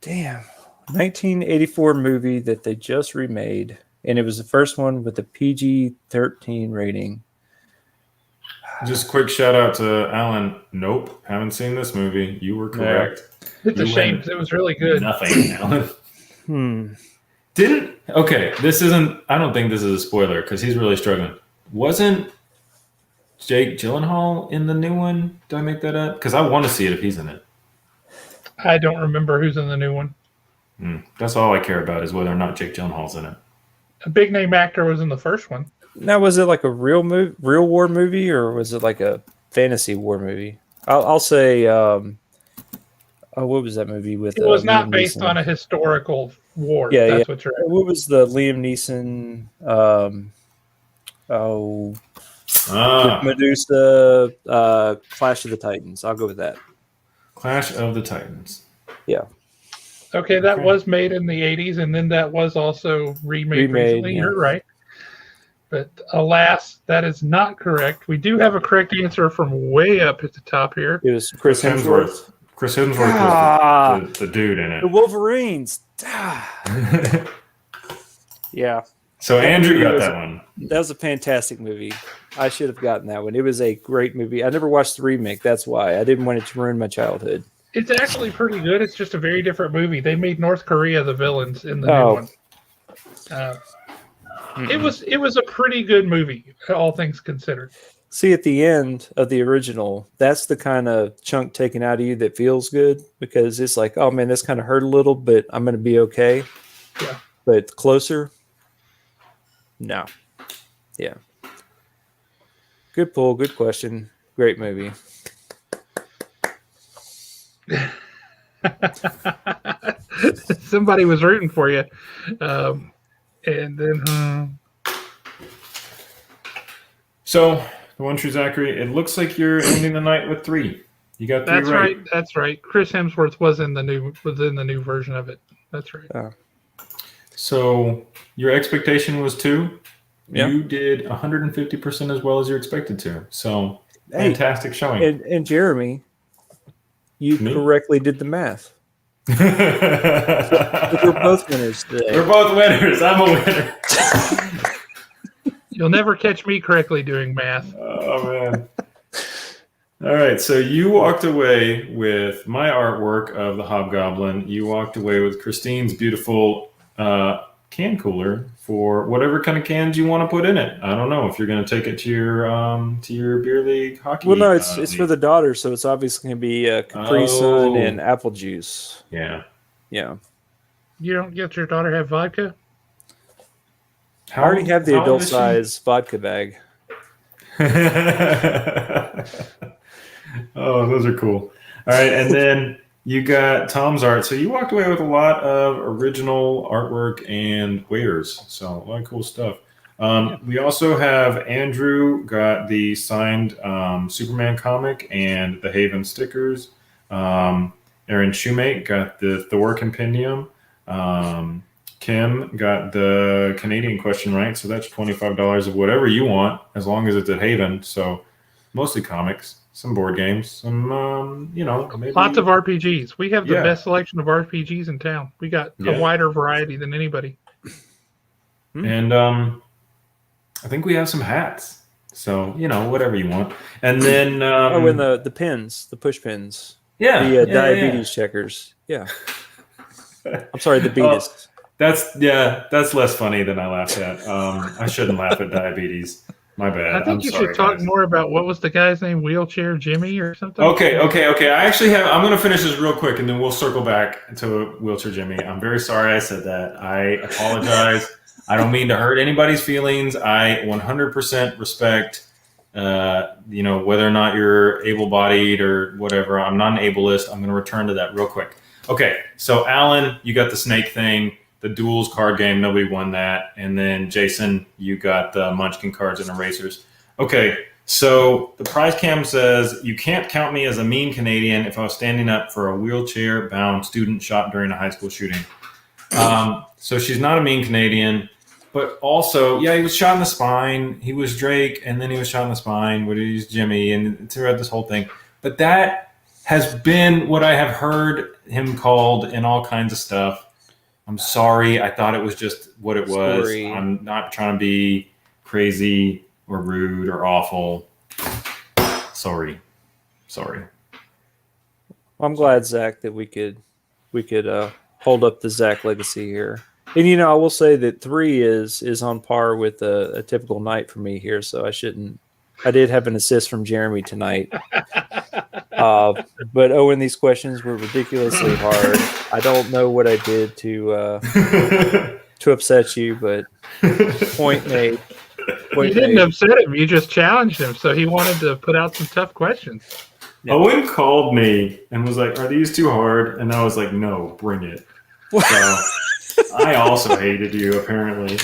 Damn. 1984 movie that they just remade, and it was the first one with a PG-13 rating. Just quick shout out to Alan. Nope, haven't seen this movie. You were correct. It's a shame. It was really good. Nothing, Alan. Okay, this isn't. I don't think this is a spoiler because he's really struggling. Wasn't Jake Gyllenhaal in the new one? Did I make that up? Because I want to see it if he's in it. I don't remember who's in the new one. That's all I care about is whether or not Jake Gyllenhaal's in it. A big name actor was in the first one. Now, was it like a real war movie, or was it like a fantasy war movie? I'll say. What was that movie with? It was not Liam based Neeson? on a historical war. Yeah, That's what you're. What was the Liam Neeson? Medusa, Clash of the Titans. I'll go with that. Clash of the Titans. Yeah. Okay, that was made in the 80s, and then that was also remade recently. Yeah. You're right. But alas, that is not correct. We do have a correct answer from way up at the top here. It was Chris Hemsworth. Chris Hemsworth was the dude in it. The Wolverines. Yeah. So Andrew got that one. That was a fantastic movie. I should have gotten that one. It was a great movie. I never watched the remake. That's why. I didn't want it to ruin my childhood. It's actually pretty good. It's just a very different movie. They made North Korea the villains in the new one. It was a pretty good movie, all things considered. See, at the end of the original, that's the kind of chunk taken out of you that feels good because it's like, oh man, this kind of hurt a little, but I'm going to be okay. Yeah. But closer, no. Yeah. Good pull. Good question. Great movie. Somebody was rooting for you. And then... So, the one true Zachary, it looks like you're ending the night with 3. You got 3 That's right. right. That's right. Chris Hemsworth was in the new version of it. That's right. So, your expectation was 2? Yeah. You did 150% as well as you're expected to. So Hey, fantastic showing. and Jeremy, you Me? correctly did the math. So we're both winners today. We're both winners. I'm a winner. You'll never catch me correctly doing math. Oh man. All right, so you walked away with my artwork of the Hobgoblin. You walked away with Christine's beautiful can cooler for whatever kind of cans you want to put in it. I don't know if you're going to take it to your beer league hockey. Well, no, it's league. for the daughter, so it's obviously going to be Capri Sun and apple juice. Yeah. Yeah. You don't get your daughter have vodka? I already have the adult size vodka bag. Oh, those are cool. All right, and then you got Tom's art. So you walked away with a lot of original artwork and wares. So a lot of cool stuff. We also have Andrew got the signed Superman comic and the Haven stickers. Aaron Shoemate got the Thor compendium. Kim got the Canadian question right, so that's $25 of whatever you want, as long as it's at Haven. So mostly comics, some board games, some maybe... Lots of RPGs. We have the Yeah. best selection of RPGs in town. We got Yeah. a wider variety than anybody. And I think we have some hats. So whatever you want. And then and the pins, the push pins. yeah, The diabetes checkers. Yeah. I'm sorry, the beatus. That's less funny than I laughed at. I shouldn't laugh at diabetes. My bad. I think I'm you sorry, should talk guys. more about what was the guy's name, Wheelchair Jimmy or something? Okay. I'm going to finish this real quick, and then we'll circle back to Wheelchair Jimmy. I'm very sorry I said that. I apologize. I don't mean to hurt anybody's feelings. I 100% respect, whether or not you're able-bodied or whatever. I'm not an ableist. I'm going to return to that real quick. Okay, so Alan, you got the snake thing. The Duels card game, nobody won that. And then Jason, you got the Munchkin cards and erasers. Okay, so the prize cam says, you can't count me as a mean Canadian if I was standing up for a wheelchair-bound student shot during a high school shooting. So she's not a mean Canadian, but also, he was shot in the spine. He was Drake, and then he was shot in the spine, but he's Jimmy, and throughout this whole thing. But that has been what I have heard him called in all kinds of stuff. I'm sorry. I thought it was just what it was. Sorry. I'm not trying to be crazy or rude or awful. Sorry. I'm glad, Zach, that we could hold up the Zach legacy here. And I will say that 3 is on par with a typical night for me here, so I did have an assist from Jeremy tonight. But Owen, these questions were ridiculously hard. I don't know what I did to upset you, but point made. You didn't upset him. You just challenged him, so he wanted to put out some tough questions. Yeah. Owen called me and was like, "Are these too hard?" And I was like, "No, bring it." So I also hated you, apparently.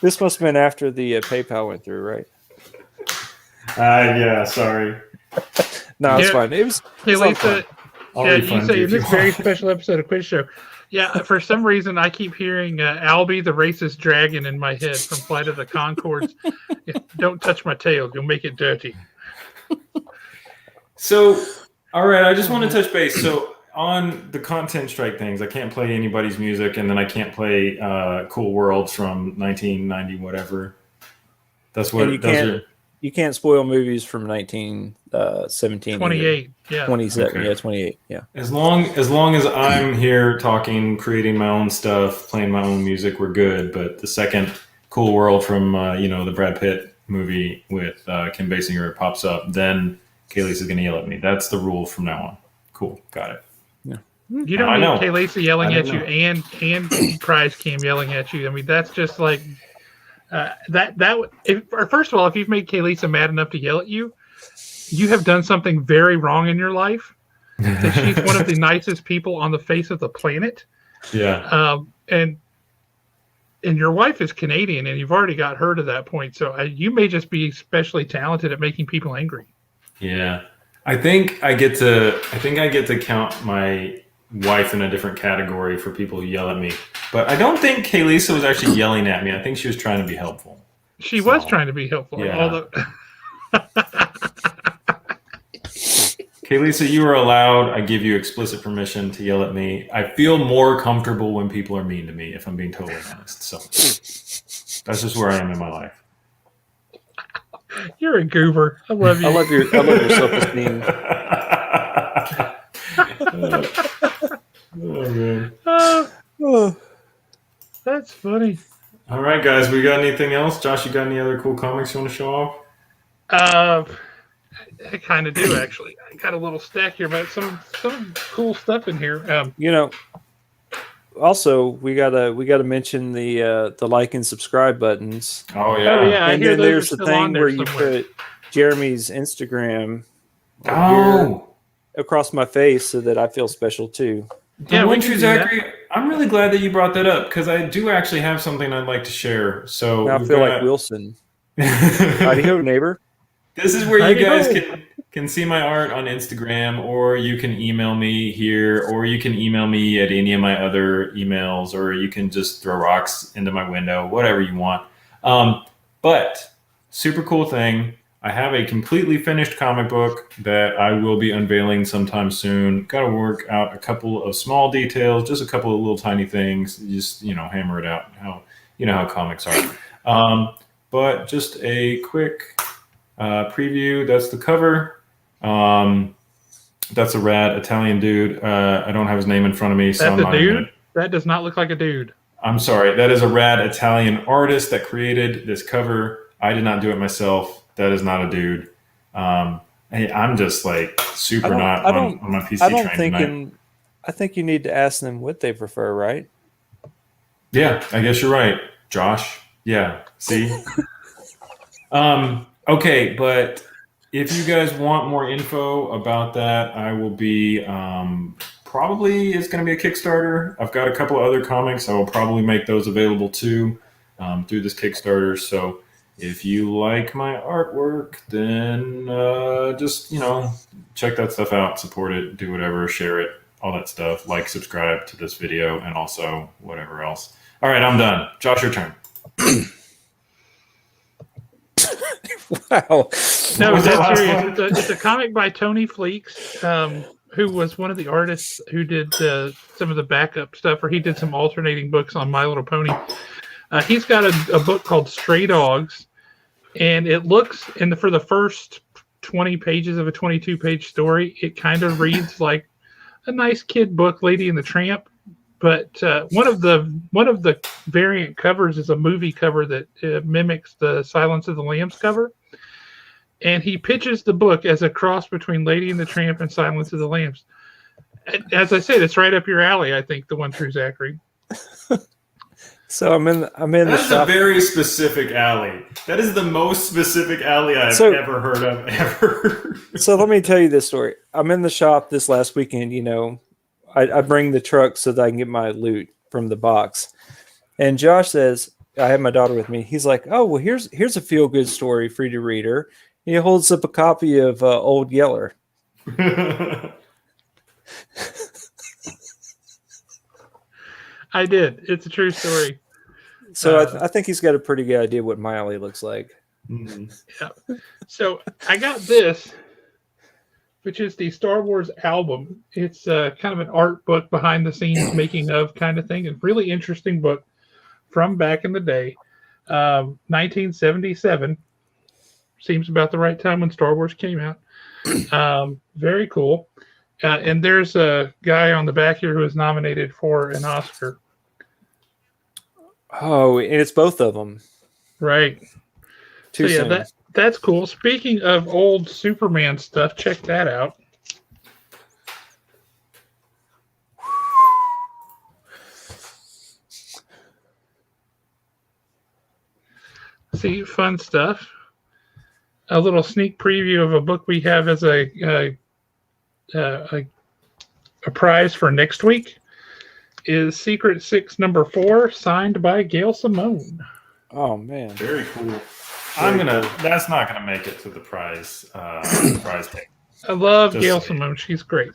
This must have been after the PayPal went through, right? Yeah, sorry. No, it's Yeah. fine. It was. Hey, it's all Lisa, fun. I'll you refund say you in if you this very want. special episode of Quiz Show. Yeah, for some reason, I keep hearing Albie the racist dragon in my head from Flight of the Conchords. Don't touch my tail. You'll make it dirty. So, all right, I just want to touch base. So, on the content strike things, I can't play anybody's music, and then I can't play Cool Worlds from 1990, whatever. That's what And you can't spoil movies from 1917. 28. Yeah. 27. Okay. Yeah, 28. Yeah. As long as I'm here talking, creating my own stuff, playing my own music, we're good. But the second Cool World from the Brad Pitt movie with Kim Basinger pops up, then Kaylee's is going to yell at me. That's the rule from now on. Cool, got it. You I don't know. need Kay Lacey yelling I at don't you and Prize Cam yelling at you. I mean, that's just like first of all, if you've made Kay Lisa mad enough to yell at you, you have done something very wrong in your life. That she's one of the nicest people on the face of the planet. Yeah. And your wife is Canadian, and you've already got her to that point. So you may just be especially talented at making people angry. Yeah. I think I get to count my wife in a different category for people who yell at me. But I don't think Kay Lisa was actually yelling at me. I think she was trying to be helpful. She was So, trying to be helpful. yeah. Although Okay, Lisa, you are allowed. I give you explicit permission to yell at me. I feel more comfortable when people are mean to me, if I'm being totally honest. So that's just where I am in my life. you're a goober. I love you. I love your self-esteem. Oh, man. Oh. That's funny. All right, guys, we got anything else? Josh, you got any other cool comics you want to show off? I kind of do actually. I got a little stack here, but some cool stuff in here. Also we gotta mention the like and subscribe buttons. Oh, yeah. Oh yeah, I And hear then those there's are the still on thing there where you somewhere. put Jeremy's Instagram Oh, across my face so that I feel special too. Yeah, the we one can true do that. Zachary. I'm really glad that you brought that up because I do actually have something I'd like to share. So Now I we've feel got- like Wilson. Howdy ho, neighbor. This is where you Howdy guys ho. can see my art on Instagram, or you can email me here, or you can email me at any of my other emails, or you can just throw rocks into my window, whatever you want. But super cool thing, I have a completely finished comic book that I will be unveiling sometime soon. Got to work out a couple of small details, just a couple of little tiny things. Just hammer it out. How comics are. But just a quick preview. That's the cover. That's a rad Italian dude. I don't have his name in front of me, so That's I'm a not even dude? That does not look like a dude. I'm sorry. That is a rad Italian artist that created this cover. I did not do it myself. That is not a dude. Hey, I'm just like super not on my PC I don't train think tonight. I think you need to ask them what they prefer, right? Yeah, I guess you're right, Josh. Yeah, see? Okay, but if you guys want more info about that, I will be probably it's going to be a Kickstarter. I've got a couple of other comics. I will probably make those available too through this Kickstarter. So if you like my artwork, then just check that stuff out, support it, do whatever, share it, all that stuff. Like, subscribe to this video, and also whatever else. All right, I'm done. Josh, your turn. Wow. No, What was that that's last serious. one? It's a comic by Tony Fleeks, who was one of the artists who did some of the backup stuff, or he did some alternating books on My Little Pony. He's got a book called Stray Dogs, and it looks, for the first 20 pages of a 22-page story, it kind of reads like a nice kid book, Lady and the Tramp. But one of the variant covers is a movie cover that mimics the Silence of the Lambs cover. And he pitches the book as a cross between Lady and the Tramp and Silence of the Lambs. As I said, it's right up your alley, I think, the one true Zachary. So I'm in the That's a shop. very specific alley. That is the most specific alley I've ever heard of, ever. So let me tell you this story. I'm in the shop this last weekend. I bring the truck so that I can get my loot from the box. And Josh says, I have my daughter with me. He's like, oh, well, here's a feel-good story for you to read her. He holds up a copy of Old Yeller. I did. It's a true story. So I think he's got a pretty good idea what my alley looks like. Yeah. So I got this, which is the Star Wars album. It's kind of an art book, behind the scenes, making of kind of thing. A really interesting book from back in the day, 1977. Seems about the right time when Star Wars came out. Very cool. And there's a guy on the back here who was nominated for an Oscar. Oh, and it's both of them. Right. Too So yeah, soon. that's cool. Speaking of old Superman stuff, check that out. See, fun stuff. A little sneak preview of a book we have as a prize for next week is Secret Six #4, signed by Gail Simone. Oh man. Very cool. That's not gonna make it to the prize tag. I love Just Gail saying. Simone. She's great.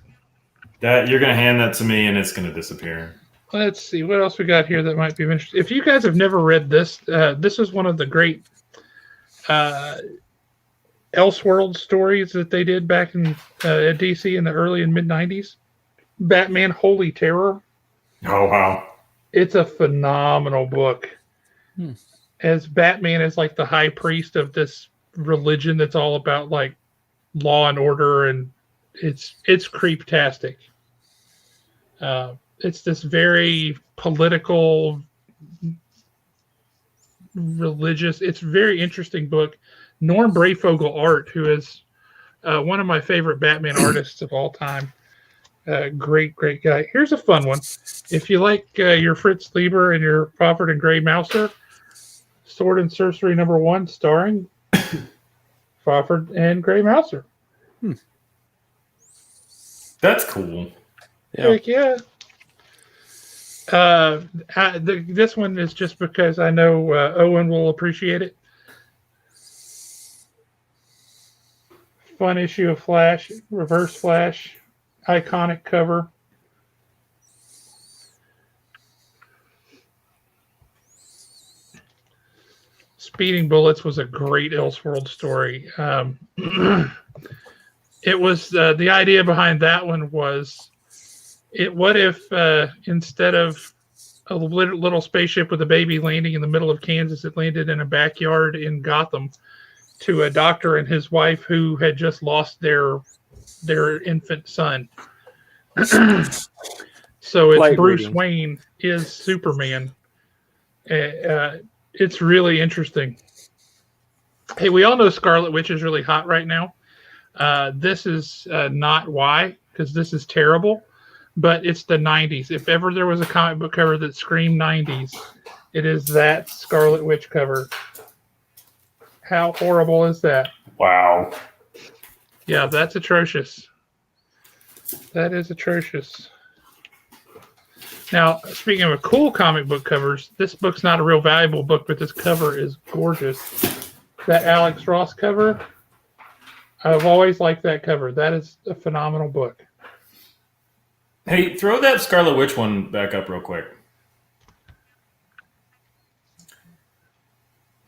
That you're gonna hand that to me and it's gonna disappear. Let's see what else we got here that might be of interest. If you guys have never read this, this is one of the great Elseworld stories that they did back in at DC in the early and mid 90s. Batman Holy Terror. Oh, wow. It's a phenomenal book. As Batman is like the high priest of this religion that's all about like law and order, and it's creeptastic. It's this very political, religious. It's a very interesting book. Norm Brayfogle art, who is one of my favorite Batman artists of all time. Great guy. Here's a fun one. If you like your Fritz Lieber and your Fafhrd and Grey Mouser, Sword and Sorcery #1, starring Fafhrd and Grey Mouser. That's cool. Yeah. Heck yeah. This one is just because I know Owen will appreciate it. Fun issue of Flash, Reverse Flash, iconic cover. Speeding Bullets was a great Elseworld story. It was the idea behind that one was, what if instead of a little spaceship with a baby landing in the middle of Kansas, it landed in a backyard in Gotham to a doctor and his wife who had just lost their infant son. So it's Light Bruce reading. Wayne is Superman. It's really interesting. Hey, we all know Scarlet Witch is really hot right now. This is not why, because this is terrible, but it's the 90s. If ever there was a comic book cover that screamed 90s, it is that Scarlet Witch cover. How horrible is that? Wow. Yeah, that's atrocious. That is atrocious. Now, speaking of cool comic book covers, this book's not a real valuable book, but this cover is gorgeous. That Alex Ross cover, I've always liked that cover. That is a phenomenal book. Hey, throw that Scarlet Witch one back up real quick.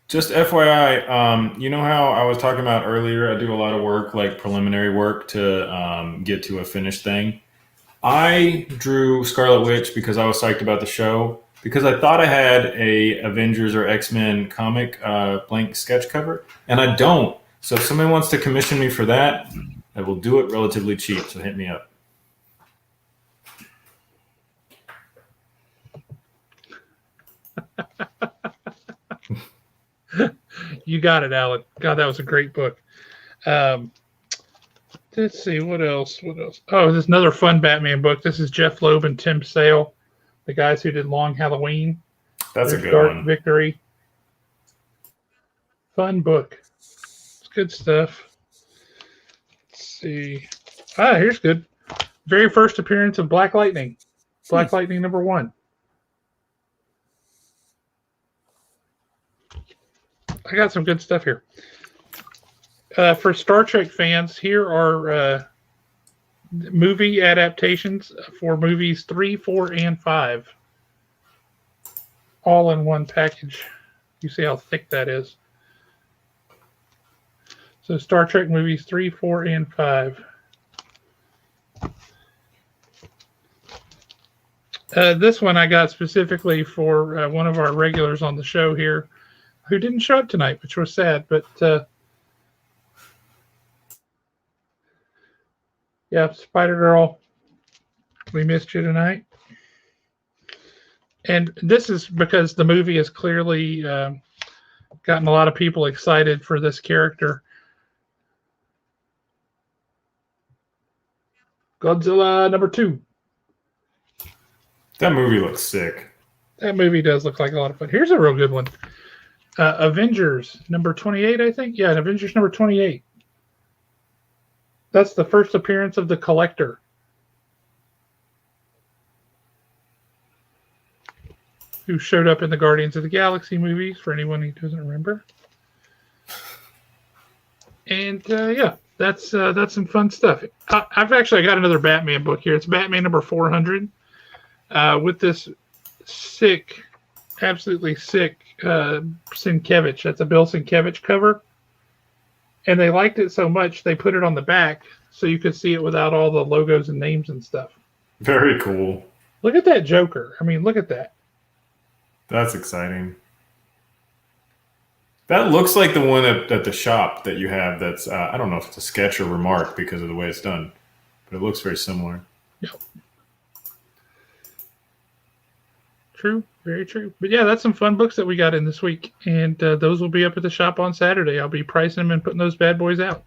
Just FYI, you know how I was talking about earlier, I do a lot of work, like preliminary work to get to a finished thing. I drew Scarlet Witch because I was psyched about the show, because I thought I had a Avengers or X-Men comic blank sketch cover, and I don't. So if somebody wants to commission me for that, I will do it relatively cheap, so hit me up. You got it, Alec. God, that was a great book. Let's see, what else? Oh, this is another fun Batman book. This is Jeff Loeb and Tim Sale, the guys who did Long Halloween. That's There's a good Dark one. Victory. Fun book. It's good stuff. Let's see. Here's good. Very first appearance of Black Lightning. Black Lightning #1. I got some good stuff here. For Star Trek fans, here are movie adaptations for movies 3, 4, and 5. All in one package. You see how thick that is. So Star Trek movies 3, 4, and 5. This one I got specifically for one of our regulars on the show here, who didn't show up tonight, which was sad. But yeah, Spider-Girl, we missed you tonight. And this is because the movie has clearly gotten a lot of people excited for this character. Godzilla #2. That movie looks sick. That movie does look like a lot of fun. Here's a real good one. Avengers #28, I think. Yeah, Avengers #28. That's the first appearance of the Collector. Who showed up in the Guardians of the Galaxy movies, for anyone who doesn't remember. And yeah, that's some fun stuff. I've actually got another Batman book here. It's Batman #400 with this sick, absolutely sick Sienkiewicz. That's a Bill Sienkiewicz cover. And they liked it so much they put it on the back so you could see it without all the logos and names and stuff. Very cool. Look at that Joker. I mean, look at that. That's exciting. That looks like the one at the shop that you have that's, I don't know if it's a sketch or remark because of the way it's done, but it looks very similar. Yep. True. Very true. But yeah, that's some fun books that we got in this week. And those will be up at the shop on Saturday. I'll be pricing them and putting those bad boys out.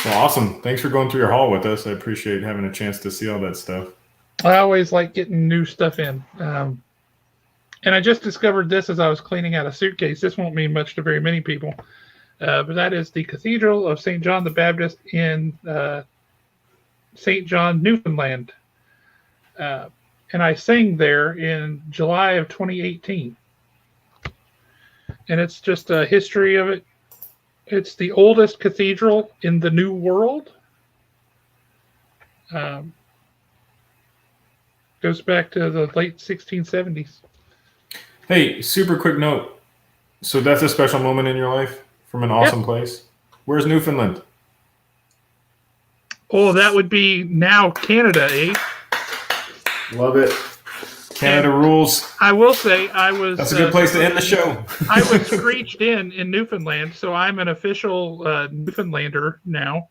Well, awesome. Thanks for going through your haul with us. I appreciate having a chance to see all that stuff. I always like getting new stuff in. And I just discovered this as I was cleaning out a suitcase. This won't mean much to very many people. But that is the Cathedral of St. John the Baptist in St. John, Newfoundland. And I sang there in July of 2018. And it's just a history of it. It's the oldest cathedral in the New World. Goes back to the late 1670s. Hey, super quick note. So that's a special moment in your life from an awesome place? Where's Newfoundland? Oh, that would be now Canada, eh? Love it. Canada rules. I will say I was... That's a good place to end the show. I was screeched in Newfoundland, so I'm an official Newfoundlander now.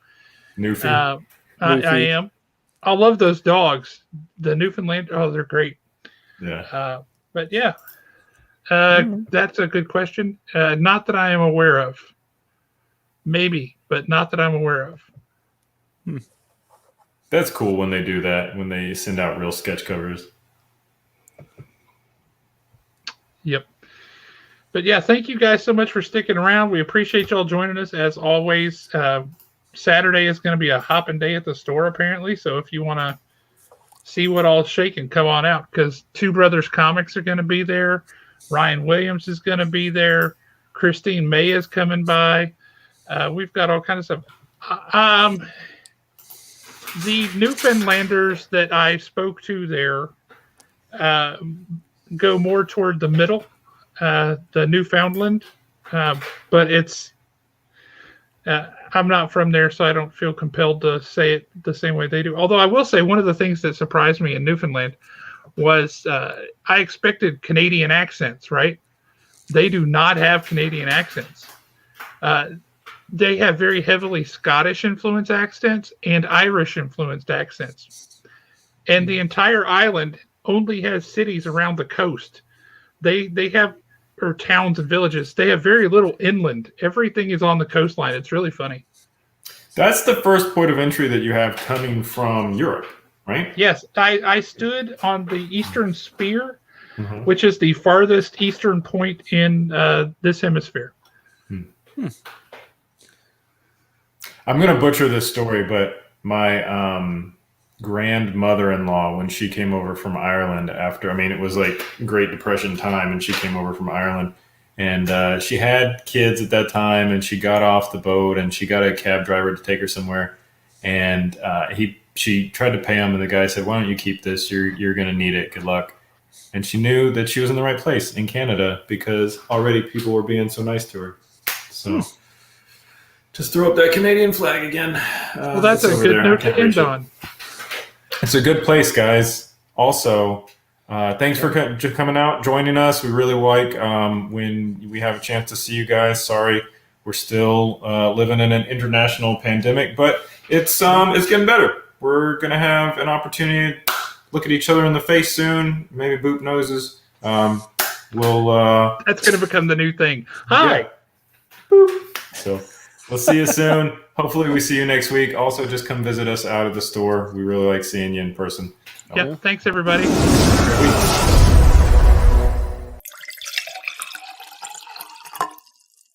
Newfie. I am. I love those dogs. The Newfoundland, oh, they're great. Yeah. But yeah, that's a good question. Not that I am aware of. Maybe, but not that I'm aware of. That's cool when they do that, when they send out real sketch covers. Yep. But yeah, thank you guys so much for sticking around. We appreciate y'all joining us as always. Saturday is going to be a hopping day at the store, apparently. So if you want to see what all's shaking, come on out, because Two Brothers Comics are going to be there. Ryan Williams is going to be there. Christine May is coming by. We've got all kinds of stuff. The Newfoundlanders that I spoke to there go more toward the middle, the Newfoundland, but it's I'm not from there, so I don't feel compelled to say it the same way they do. Although I will say one of the things that surprised me in Newfoundland was I expected Canadian accents, right? They do not have Canadian accents. They have very heavily Scottish influenced accents and Irish influenced accents. And the entire island only has cities around the coast. They have, or towns and villages. They have very little inland. Everything is on the coastline. It's really funny. That's the first point of entry that you have coming from Europe, right? Yes. I stood on the Eastern Spear, which is the farthest eastern point in this hemisphere. I'm going to butcher this story, but my grandmother-in-law, when she came over from Ireland after, I mean, it was like Great Depression time, and she came over from Ireland, and she had kids at that time, and she got off the boat, and she got a cab driver to take her somewhere, and she tried to pay him, and the guy said, "Why don't you keep this? You're going to need it. Good luck." And she knew that she was in the right place in Canada because already people were being so nice to her. So just throw up that Canadian flag again. Well, that's a good note to end on. It's a good place, guys. Also, thanks for coming out, joining us. We really like when we have a chance to see you guys. Sorry, we're still living in an international pandemic, but it's getting better. We're going to have an opportunity to look at each other in the face soon, maybe boop noses. That's going to become the new thing. Hi. Yeah. Boop. So we'll see you soon. Hopefully we see you next week. Also, just come visit us out of the store. We really like seeing you in person. Yeah, thanks, everybody. Great week.